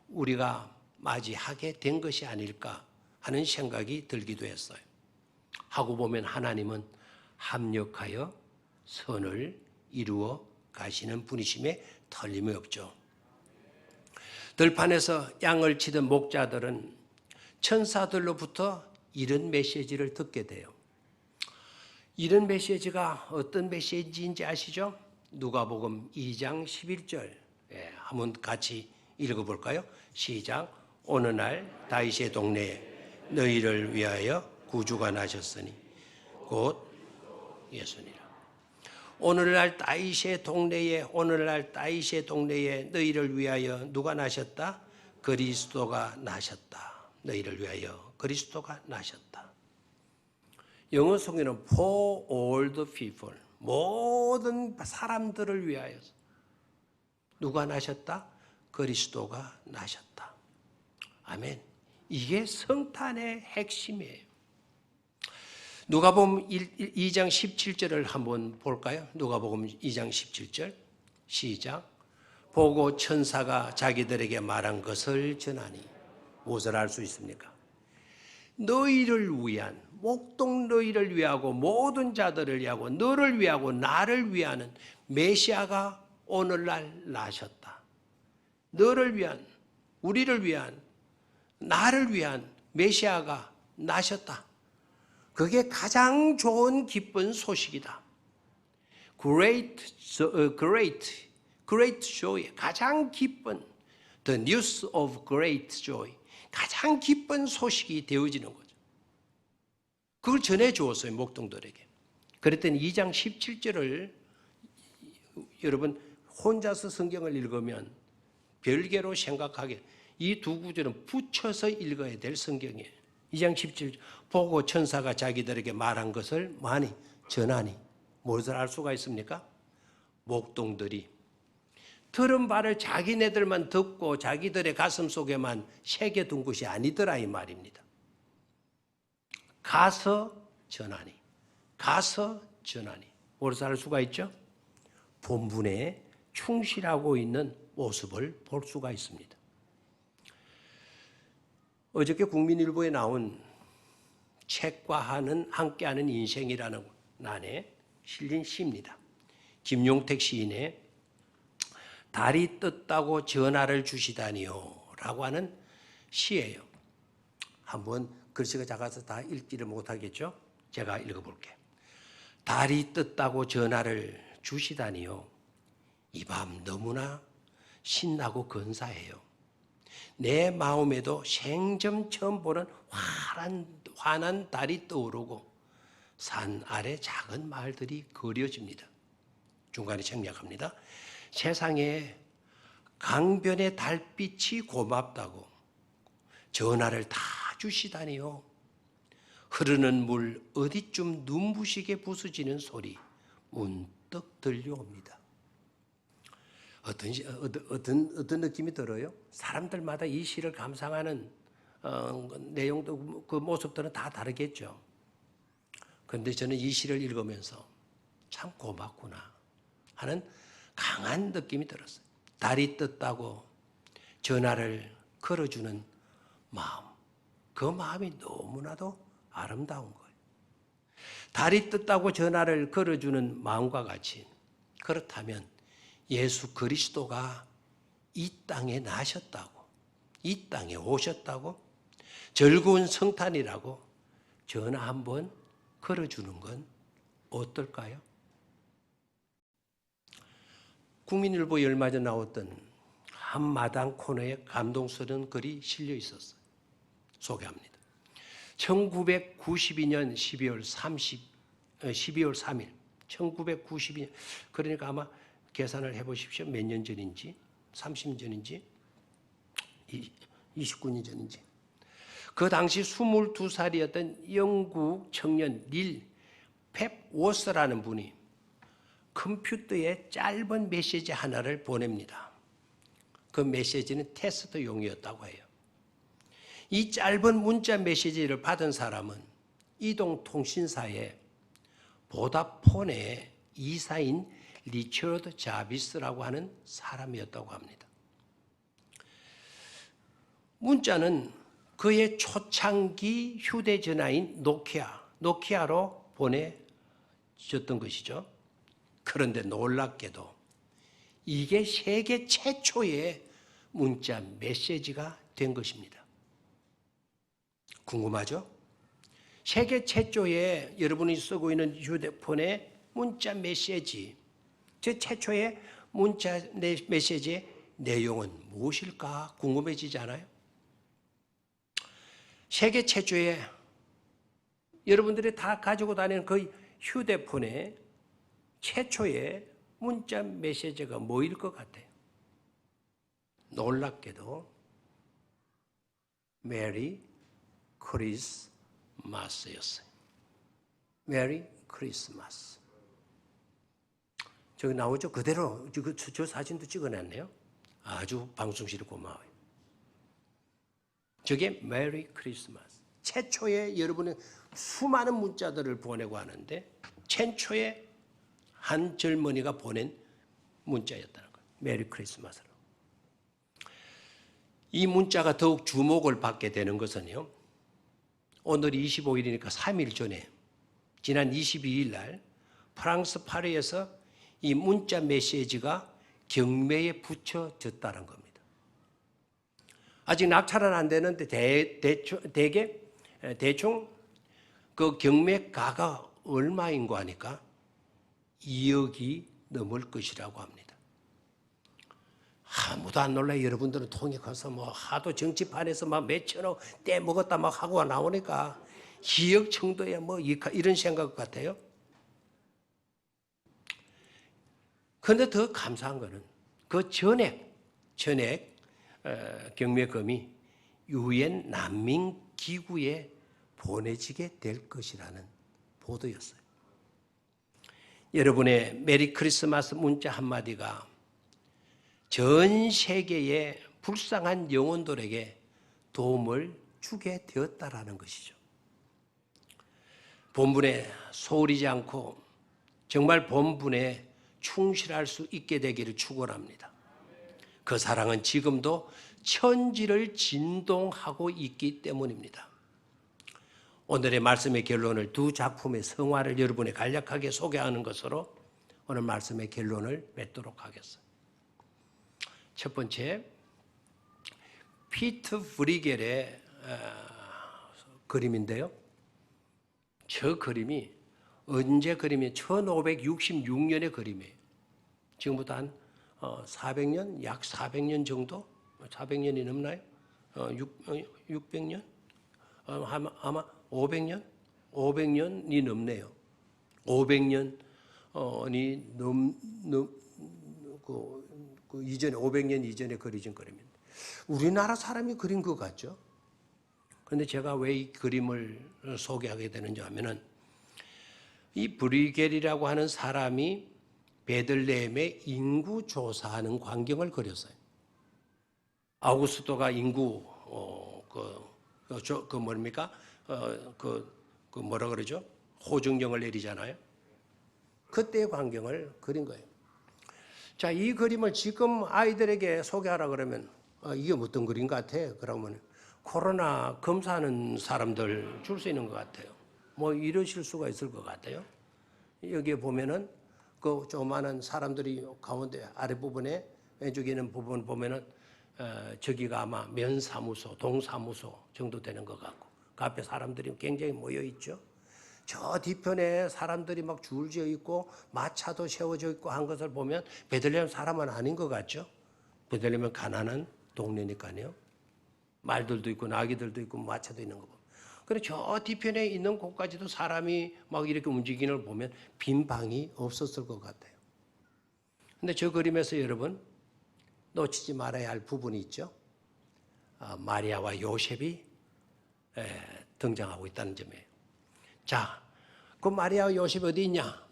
우리가 맞이하게 된 것이 아닐까 하는 생각이 들기도 했어요. 하고 보면 하나님은 합력하여 선을 이루어 가시는 분이심에 틀림이 없죠. 들판에서 양을 치던 목자들은 천사들로부터 이런 메시지를 듣게 돼요. 이런 메시지가 어떤 메시지인지 아시죠? 누가복음 2장 11절 한번 같이 읽어볼까요? 시작. 어느 날 다윗의 동네에 너희를 위하여 구주가 나셨으니 곧 예수니라. 오늘날 다윗의 동네에 너희를 위하여 누가 나셨다? 그리스도가 나셨다. 너희를 위하여 그리스도가 나셨다. 영어 성에는 for all the people, 모든 사람들을 위하여서. 누가 나셨다? 그리스도가 나셨다. 아멘. 이게 성탄의 핵심이에요. 누가복음 2장 17절을 한번 볼까요? 누가복음 2장 17절 시작. 보고 천사가 자기들에게 말한 것을 전하니. 무엇을 알 수 있습니까? 너희를 위한, 목동 너희를 위하고 모든 자들을 위하고 너를 위하고 나를 위하는 메시아가 오늘날 나셨다. 너를 위한, 우리를 위한, 나를 위한 메시아가 나셨다. 그게 가장 좋은 기쁜 소식이다. Great joy, 가장 기쁜, the news of great joy, 가장 기쁜 소식이 되어지는 거죠. 그걸 전해주었어요, 목동들에게. 그랬더니 2장 17절을 여러분 혼자서 성경을 읽으면 별개로 생각하게 이 두 구절은 붙여서 읽어야 될 성경이에요. 2장 17절 보고 천사가 자기들에게 말한 것을 많이 전하니. 무엇을 알 수가 있습니까? 목동들이 들은 바를 자기네들만 듣고 자기들의 가슴 속에만 새겨둔 것이 아니더라 이 말입니다. 가서 전하니. 가서 전하니. 무엇을 알 수가 있죠? 본분에 충실하고 있는 모습을 볼 수가 있습니다. 어저께 국민일보에 나온 책과 함께하는 인생이라는 난에 실린 시입니다. 김용택 시인의 달이 떴다고 전화를 주시다니요 라고 하는 시예요. 한번 글씨가 작아서 다 읽지를 못하겠죠? 제가 읽어볼게요. 달이 떴다고 전화를 주시다니요. 이 밤 너무나 신나고 근사해요. 내 마음에도 생전 처음 보는 환한 달이 떠오르고 산 아래 작은 마을들이 그려집니다. 중간에 생략합니다. 세상에 강변의 달빛이 고맙다고 전화를 다 주시다니요. 흐르는 물 어디쯤 눈부시게 부서지는 소리 문득 들려옵니다. 어떤 느낌이 들어요? 사람들마다 이 시를 감상하는 내용도 그 모습들은 다 다르겠죠. 그런데 저는 이 시를 읽으면서 참 고맙구나 하는 강한 느낌이 들었어요. 달이 떴다고 전화를 걸어주는 마음, 그 마음이 너무나도 아름다운 거예요. 달이 떴다고 전화를 걸어주는 마음과 같이, 그렇다면 예수 그리스도가 이 땅에 나셨다고, 이 땅에 오셨다고, 즐거운 성탄이라고 전화 한번 걸어주는 건 어떨까요? 국민일보에 얼마 전 나왔던 한 마당 코너에 감동스러운 글이 실려 있었어요. 소개합니다. 1992년 12월 3일 1992년, 그러니까 아마 계산을 해보십시오. 몇 년 전인지, 30년 전인지, 29년 전인지. 그 당시 22살이었던 영국 청년 닐 펩워스라는 분이 컴퓨터에 짧은 메시지 하나를 보냅니다. 그 메시지는 테스트용이었다고 해요. 이 짧은 문자 메시지를 받은 사람은 이동통신사의 보다폰의 이사인 리처드 자비스라고 하는 사람이었다고 합니다. 문자는 그의 초창기 휴대전화인 노키아로 보내졌던 것이죠. 그런데 놀랍게도 이게 세계 최초의 문자 메시지가 된 것입니다. 궁금하죠? 세계 최초의 여러분이 쓰고 있는 휴대폰의 문자 메시지, 저 최초의 문자 메시지의 내용은 무엇일까 궁금해지지 않아요? 세계 최초의 여러분들이 다 가지고 다니는 그 휴대폰의 최초의 문자 메시지가 뭐일 것 같아요? 놀랍게도 메리 크리스마스였어요. 메리 크리스마스. 저기 나오죠? 그대로 저 사진도 찍어놨네요. 아주 방송실이 고마워요. 저게 메리 크리스마스. 최초에 여러분의 수많은 문자들을 보내고 하는데 최초에 한 젊은이가 보낸 문자였다는 거예요. 메리 크리스마스로. 이 문자가 더욱 주목을 받게 되는 것은요. 오늘이 25일이니까 3일 전에 지난 22일 날 프랑스 파리에서 이 문자 메시지가 경매에 붙여졌다는 겁니다. 아직 낙찰은 안 되는데 대충 그 경매가가 얼마인 거 하니까 2억이 넘을 것이라고 합니다. 아무도 안 놀라요. 여러분들은 통에 가서 뭐 하도 정치판에서 막 몇천억 떼먹었다 막 하고 나오니까 2억 정도야 뭐 이런 생각 같아요. 그런데 더 감사한 거는 그 전액 경매금이 유엔 난민 기구에 보내지게 될 것이라는 보도였어요. 여러분의 메리 크리스마스 문자 한마디가 전 세계의 불쌍한 영혼들에게 도움을 주게 되었다라는 것이죠. 본분에 소홀히지 않고 정말 본분에 충실할 수 있게 되기를 축원합니다. 그 사랑은 지금도 천지를 진동하고 있기 때문입니다. 오늘의 말씀의 결론을 두 작품의 성화를 여러분에 간략하게 소개하는 것으로 오늘 말씀의 결론을 맺도록 하겠습니다. 첫 번째, 피트 브리겔의 그림인데요. 저 그림이 언제 그림이 1566년의 그림이에요. 지금부터 한 400년, 약 400년 정도? 400년이 넘나요? 600년? 아마 500년? 500년이 넘네요. 500년이 그 이전에 500년 이전에 그려진 그림입니다. 우리나라 사람이 그린 것 같죠? 그런데 제가 왜 이 그림을 소개하게 되는지 하면은 이 브리겔이라고 하는 사람이 베들레헴의 인구 조사하는 광경을 그렸어요. 아우구스토가 인구 뭐라 그러죠? 호정령을 내리잖아요. 그때의 광경을 그린 거예요. 자, 이 그림을 지금 아이들에게 소개하라 그러면 이게 어떤 그림 같아? 그러면 코로나 검사하는 사람들 줄 수 있는 것 같아요. 뭐 이러실 수가 있을 것 같아요. 여기에 보면은 그 조그마한 사람들이 가운데 아랫부분에 왼쪽에 있는 부분 보면은 저기가 아마 면사무소, 동사무소 정도 되는 것 같고 그 앞에 사람들이 굉장히 모여 있죠. 저 뒤편에 사람들이 막 줄지어 있고 마차도 세워져 있고 한 것을 보면 베들레헴 사람은 아닌 것 같죠. 베들레헴은 가난한 동네니까요. 말들도 있고 나귀들도 있고 마차도 있는 거 보면. 그래 저 뒤편에 있는 곳까지도 사람이 막 이렇게 움직이는 걸 보면 빈 방이 없었을 것 같아요. 근데 저 그림에서 여러분 놓치지 말아야 할 부분이 있죠. 마리아와 요셉이 등장하고 있다는 점이에요. 자, 그 마리아와 요셉이 어디 있냐?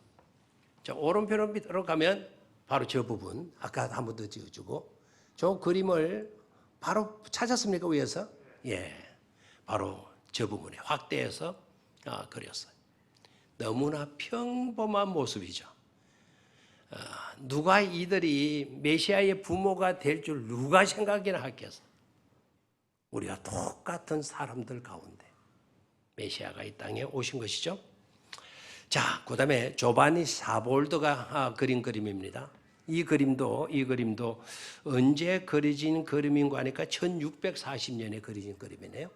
자, 오른편으로 가면 바로 저 부분, 아까 한 번 더 지어주고, 저 그림을 바로 찾았습니까, 위에서? 예, 바로 저 부분에 확대해서 그렸어요. 너무나 평범한 모습이죠. 누가 이들이 메시아의 부모가 될 줄 누가 생각이나 했겠어? 우리가 똑같은 사람들 가운데 메시아가 이 땅에 오신 것이죠. 자, 그 다음에 조바니 사볼드가 그린 그림입니다. 이 그림도 언제 그려진 그림인가 하니까 1640년에 그려진 그림이네요.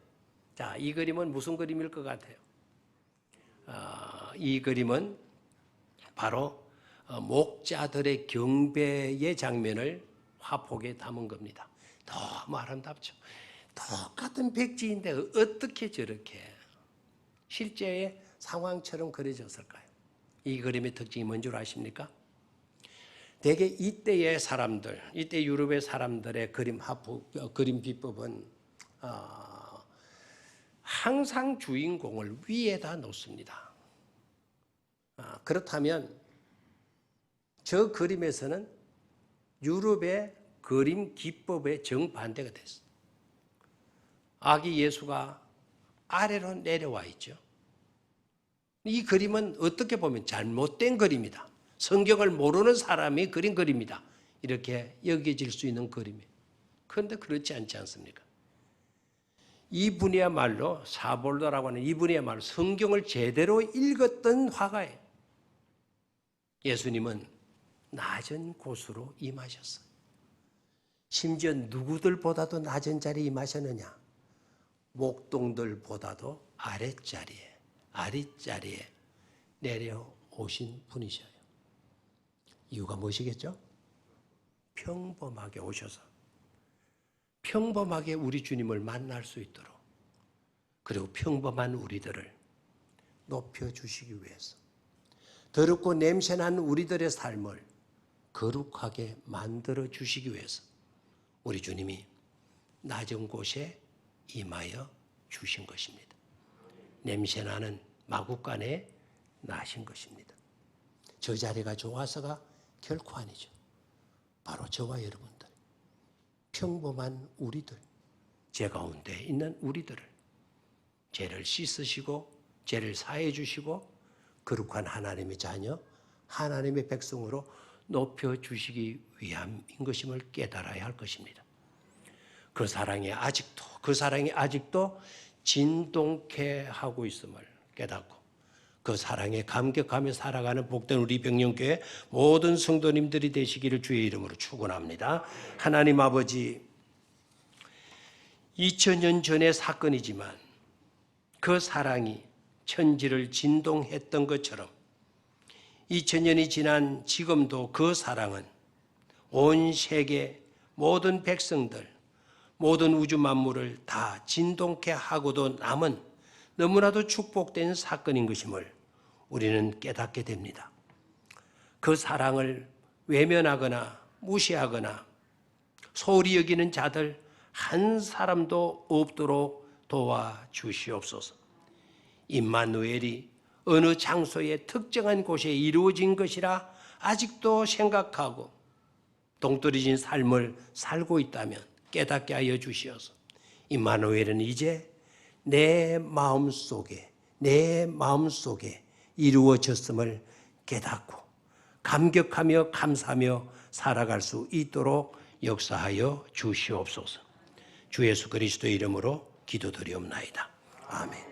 자, 이 그림은 무슨 그림일 것 같아요? 이 그림은 바로 목자들의 경배의 장면을 화폭에 담은 겁니다. 너무 아름답죠. 똑같은 백지인데 어떻게 저렇게 실제의 상황처럼 그려졌을까요? 이 그림의 특징이 뭔 줄 아십니까? 대개 이때의 사람들, 이때 유럽의 사람들의 그림 비법은 항상 주인공을 위에다 놓습니다. 그렇다면 저 그림에서는 유럽의 그림 기법의 정반대가 됐어요. 아기 예수가 아래로 내려와 있죠. 이 그림은 어떻게 보면 잘못된 그림이다. 성경을 모르는 사람이 그린 그림이다. 이렇게 여겨질 수 있는 그림이에요. 그런데 그렇지 않지 않습니까? 이분이야말로 사볼도라고 하는 이분이야말로 성경을 제대로 읽었던 화가예요. 예수님은 낮은 곳으로 임하셨어요. 심지어 누구들보다도 낮은 자리에 임하셨느냐? 목동들보다도 아랫자리에 내려오신 분이셔요. 이유가 무엇이겠죠? 평범하게 오셔서 평범하게 우리 주님을 만날 수 있도록, 그리고 평범한 우리들을 높여주시기 위해서, 더럽고 냄새난 우리들의 삶을 거룩하게 만들어 주시기 위해서 우리 주님이 낮은 곳에 임하여 주신 것입니다. 냄새나는 마구간에 나신 것입니다. 저 자리가 좋아서가 결코 아니죠. 바로 저와 여러분들, 평범한 우리들, 제 가운데 있는 우리들을 죄를 씻으시고 죄를 사해 주시고 거룩한 하나님의 자녀, 하나님의 백성으로 높여주시기 위함인 것임을 깨달아야 할 것입니다. 그 사랑이 아직도 진동케 하고 있음을 깨닫고 그 사랑에 감격하며 살아가는 복된 우리 백령교회 모든 성도님들이 되시기를 주의 이름으로 축원합니다. 하나님 아버지, 2000년 전의 사건이지만 그 사랑이 천지를 진동했던 것처럼 2000년이 지난 지금도 그 사랑은 온 세계 모든 백성들, 모든 우주 만물을 다 진동케 하고도 남은 너무나도 축복된 사건인 것임을 우리는 깨닫게 됩니다. 그 사랑을 외면하거나 무시하거나 소홀히 여기는 자들 한 사람도 없도록 도와주시옵소서. 임마누엘이 어느 장소의 특정한 곳에 이루어진 것이라 아직도 생각하고 동떨어진 삶을 살고 있다면 깨닫게 하여 주시어서 임마누엘은 이제 내 마음속에 이루어졌음을 깨닫고 감격하며 감사하며 살아갈 수 있도록 역사하여 주시옵소서. 주 예수 그리스도의 이름으로 기도드리옵나이다. 아멘.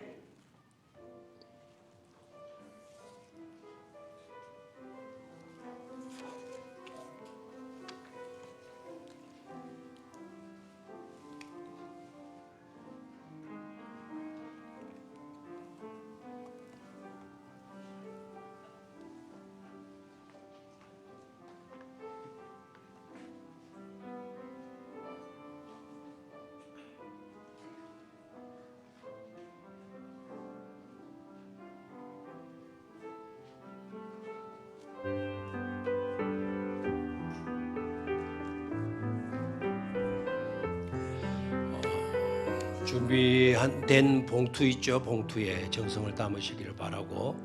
준비된 봉투 있죠? 봉투에 정성을 담으시기를 바라고,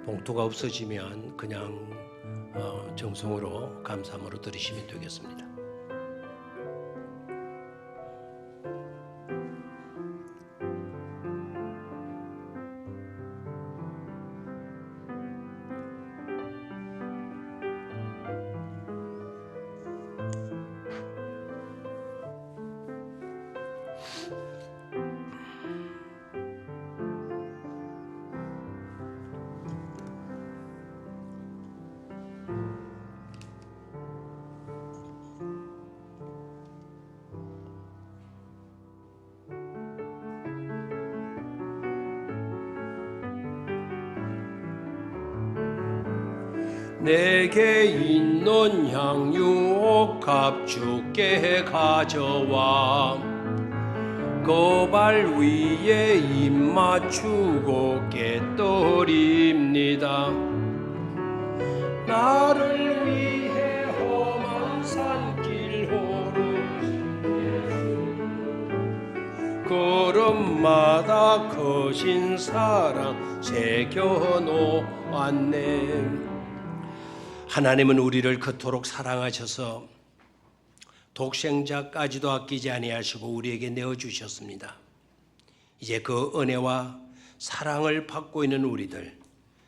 봉투가 없어지면 그냥 정성으로 감사함으로 드리시면 되겠습니다. 내게 있는 향유옥합 주께 가져와 그 발 위에 입 맞추고 깨뜨립니다. 나를 위해 험한 산길 오르신 예수, 걸음마다 크신 사랑 새겨놓 왔네. 하나님은 우리를 그토록 사랑하셔서 독생자까지도 아끼지 아니하시고 우리에게 내어주셨습니다. 이제 그 은혜와 사랑을 받고 있는 우리들,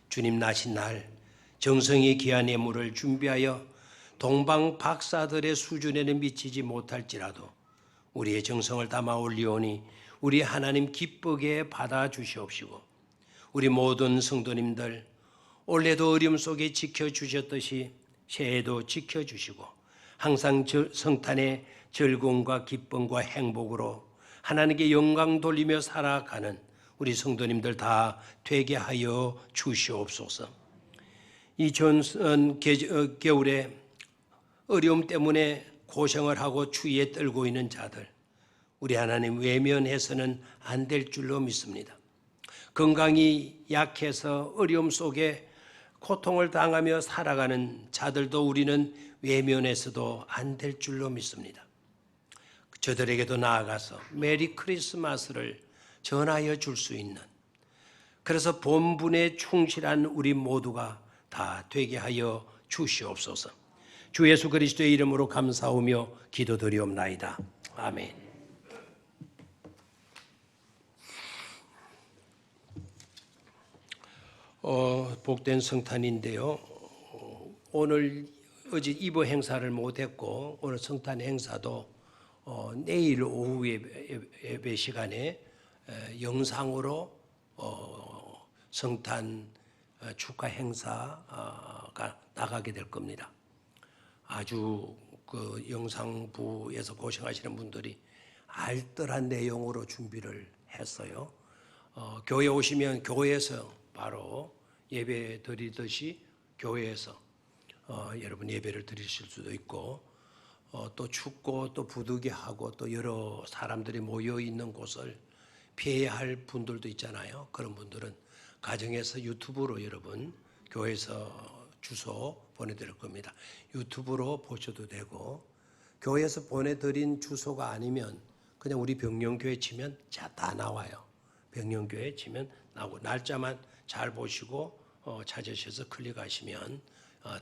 주님 나신 날 정성이 귀한 예물을 준비하여 동방 박사들의 수준에는 미치지 못할지라도 우리의 정성을 담아 올리오니 우리 하나님 기쁘게 받아주시옵시고, 우리 모든 성도님들 올해도 어려움 속에 지켜주셨듯이 새해에도 지켜주시고 항상 성탄의 즐거움과 기쁨과 행복으로 하나님께 영광 돌리며 살아가는 우리 성도님들 다 되게 하여 주시옵소서. 이 전선 겨울에 어려움 때문에 고생을 하고 추위에 떨고 있는 자들, 우리 하나님 외면해서는 안 될 줄로 믿습니다. 건강이 약해서 어려움 속에 고통을 당하며 살아가는 자들도 우리는 외면해서도 안 될 줄로 믿습니다. 저들에게도 나아가서 메리 크리스마스를 전하여 줄 수 있는, 그래서 본분에 충실한 우리 모두가 다 되게 하여 주시옵소서. 주 예수 그리스도의 이름으로 감사하며 기도드리옵나이다. 아멘. 복된 성탄인데요. 오늘 어제 이브 행사를 못했고 오늘 성탄 행사도 내일 오후 예배 시간에 영상으로 성탄 축하 행사가 나가게 될 겁니다. 아주 그 영상부에서 고생하시는 분들이 알뜰한 내용으로 준비를 했어요. 교회 오시면 교회에서 바로 예배 드리듯이 교회에서 여러분 예배를 드리실 수도 있고, 또 춥고 또 부득이하고 또 여러 사람들이 모여 있는 곳을 피해야 할 분들도 있잖아요. 그런 분들은 가정에서 유튜브로 여러분 교회에서 주소 보내드릴 겁니다. 유튜브로 보셔도 되고, 교회에서 보내드린 주소가 아니면 그냥 우리 병영교회 치면 다 나와요. 병영교회 치면 나오고, 날짜만 잘 보시고 찾으셔서 클릭하시면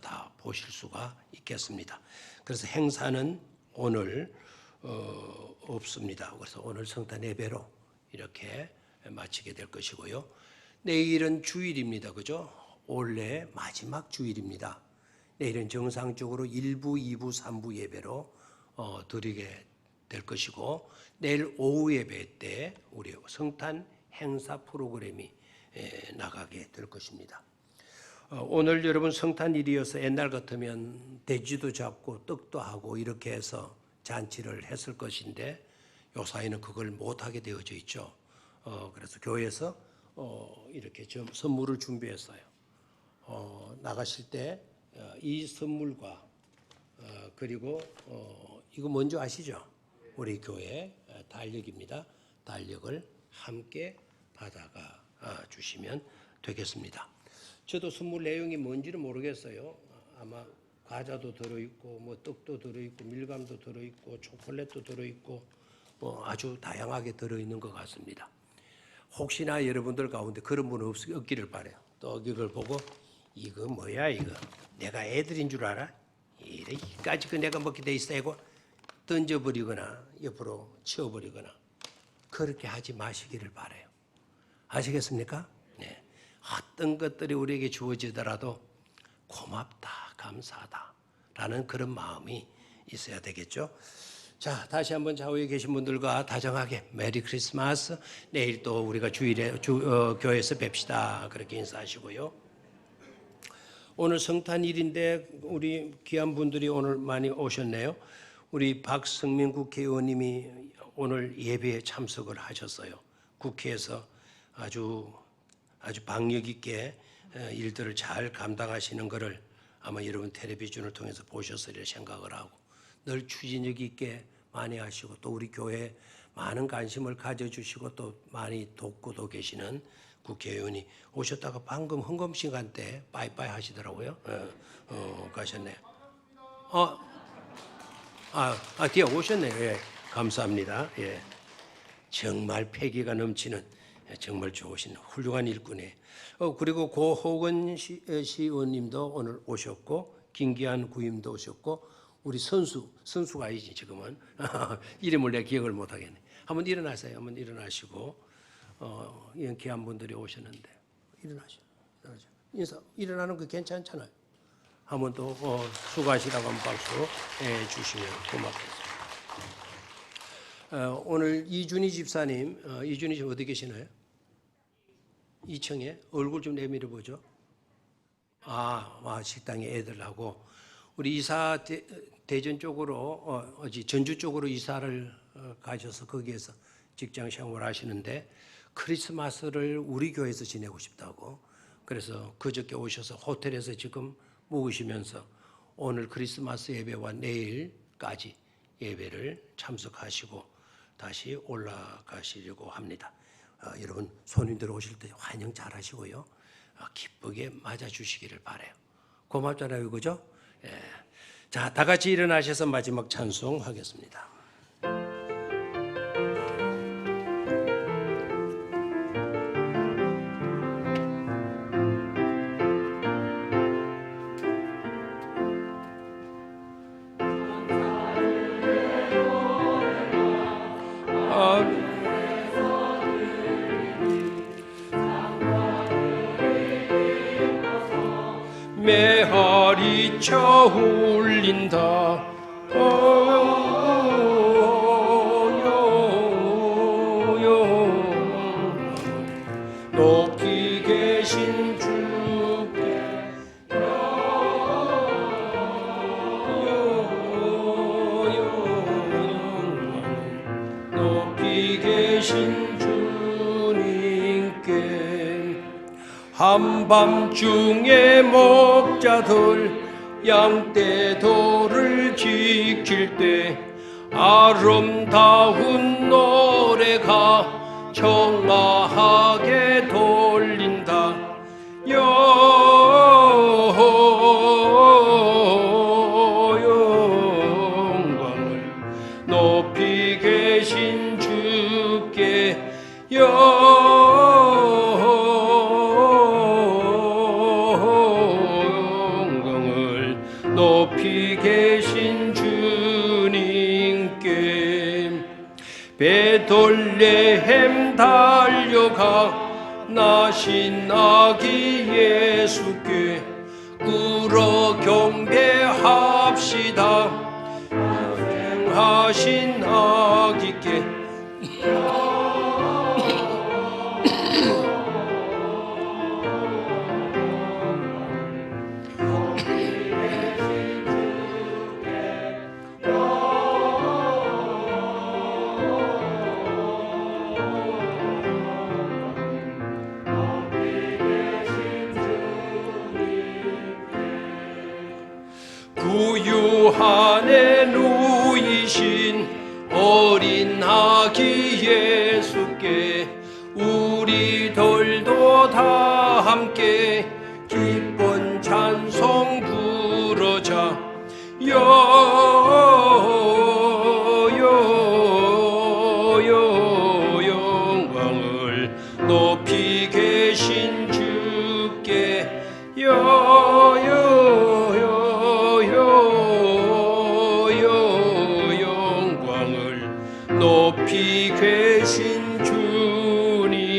다 보실 수가 있겠습니다. 그래서 행사는 오늘 없습니다. 그래서 오늘 성탄 예배로 이렇게 마치게 될 것이고요. 내일은 주일입니다. 그죠? 올해 마지막 주일입니다. 내일은 정상적으로 1부, 2부, 3부 예배로 드리게 될 것이고, 내일 오후 예배 때 우리 성탄 행사 프로그램이 나가게 될 것입니다. 오늘 여러분 성탄일이어서 옛날 같으면 돼지도 잡고 떡도 하고 이렇게 해서 잔치를 했을 것인데 요사이는 그걸 못하게 되어져 있죠. 그래서 교회에서 이렇게 좀 선물을 준비했어요. 나가실 때 이 선물과 그리고 이거 뭔지 아시죠? 우리 교회 달력입니다. 달력을 함께 받아가 주시면 되겠습니다. 저도 선물 내용이 뭔지는 모르겠어요. 아마 과자도 들어있고 뭐 떡도 들어있고 밀감도 들어있고 초콜릿도 들어있고 뭐 아주 다양하게 들어있는 것 같습니다. 혹시나 여러분들 가운데 그런 분 없기를 바라요. 또 이걸 보고 이거 뭐야 이거 내가 애들인 줄 알아? 이까지 그 내가 먹게 돼 있어 하고 던져버리거나 옆으로 치워버리거나 그렇게 하지 마시기를 바라요. 아시겠습니까? 네. 어떤 것들이 우리에게 주어지더라도 고맙다, 감사하다 라는 그런 마음이 있어야 되겠죠. 자, 다시 한번 좌우에 계신 분들과 다정하게 메리 크리스마스, 내일 또 우리가 주일에 교회에서 뵙시다 그렇게 인사하시고요. 오늘 성탄일인데 우리 귀한 분들이 오늘 많이 오셨네요. 우리 박성민 국회의원님이 오늘 예배에 참석을 하셨어요. 국회에서 아주 박력 있게 일들을 잘 감당하시는 것을 아마 여러분 텔레비전을 통해서 보셨으리라 생각을 하고, 늘 추진력 있게 많이 하시고 또 우리 교회에 많은 관심을 가져주시고 또 많이 돕고도 계시는 국회의원이 오셨다가 방금 헌금 시간 때 빠이빠이 하시더라고요. 가셨네요. 뒤에 오셨네요. 예, 감사합니다. 예, 정말 패기가 넘치는 정말 좋으신 훌륭한 일꾼이에요. 그리고 고호건 시의원님도 오늘 오셨고, 김기한 구임도 오셨고, 우리 선수가 아니지 지금은 이름을 내가 기억을 못하겠네. 한번 일어나세요. 한번 일어나시고, 이런 귀한 분들이 오셨는데 일어나시죠. 일어나는 거 괜찮잖아요. 한번 또 수고하시라고 한번 박수 주시면 고맙겠습니다. 오늘 이준희 집사님, 이준희 집 어디 계시나요? 2층에 얼굴 좀 내밀어 보죠. 식당에 애들하고 우리 이사 대전 쪽으로 전주 쪽으로 이사를 가셔서 거기에서 직장 생활을 하시는데 크리스마스를 우리 교회에서 지내고 싶다고, 그래서 그저께 오셔서 호텔에서 지금 묵으시면서 오늘 크리스마스 예배와 내일까지 예배를 참석하시고 다시 올라가시려고 합니다. 여러분 손님들 오실 때 환영 잘 하시고요. 기쁘게 맞아주시기를 바라요. 고맙잖아요, 그죠? 예. 자, 다 같이 일어나셔서 마지막 찬송하겠습니다. 메아리 쳐 울린다. 높이 계신 주께 높이 계신 주님께 한밤중에 목자들 양떼도를 지킬 때 아름다운 노래가 청아하게 돌린다. 영광을 높이 계신 주께 영광을 높이 계신 주님께 베들레헴 달려가 나신 아기 예수께 꿇어 경배합시다. 하신 아기께 구유한에 누이신 어린 아기 예수께 우리들도 다 함께 기쁜 찬송 부르자. 영광을 높이 계신 주께 영광을 높이 계신 주님께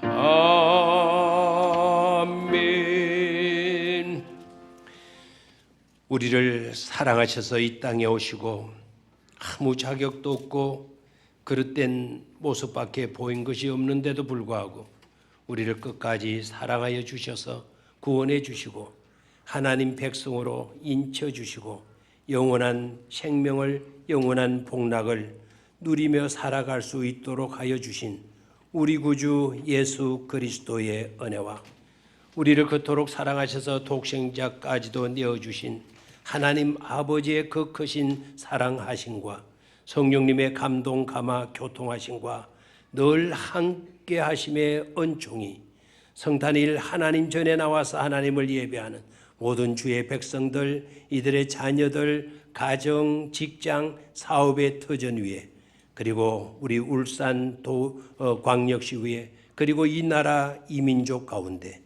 아멘. 우리를 사랑하셔서 이 땅에 오시고 아무 자격도 없고 그릇된 모습밖에 보인 것이 없는데도 불구하고 우리를 끝까지 사랑하여 주셔서 구원해 주시고 하나님 백성으로 인쳐 주시고 영원한 생명을, 영원한 복락을 누리며 살아갈 수 있도록 하여 주신 우리 구주 예수 그리스도의 은혜와 우리를 그토록 사랑하셔서 독생자까지도 내어주신 하나님 아버지의 그 크신 사랑하심과 성령님의 감동 감화 교통하심과 늘 함께 하심의 은총이 성탄일 하나님 전에 나와서 하나님을 예배하는 모든 주의 백성들, 이들의 자녀들, 가정, 직장, 사업의 터전 위에 그리고 우리 울산 광역시 위에 그리고 이 나라 이민족 가운데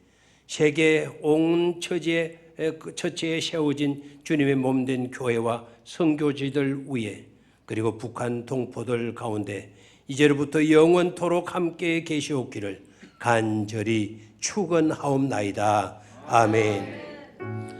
세계 온 처치에 세워진 주님의 몸된 교회와 선교지들 위에 그리고 북한 동포들 가운데 이제로부터 영원토록 함께 계시옵기를 간절히 축원하옵나이다. 아멘.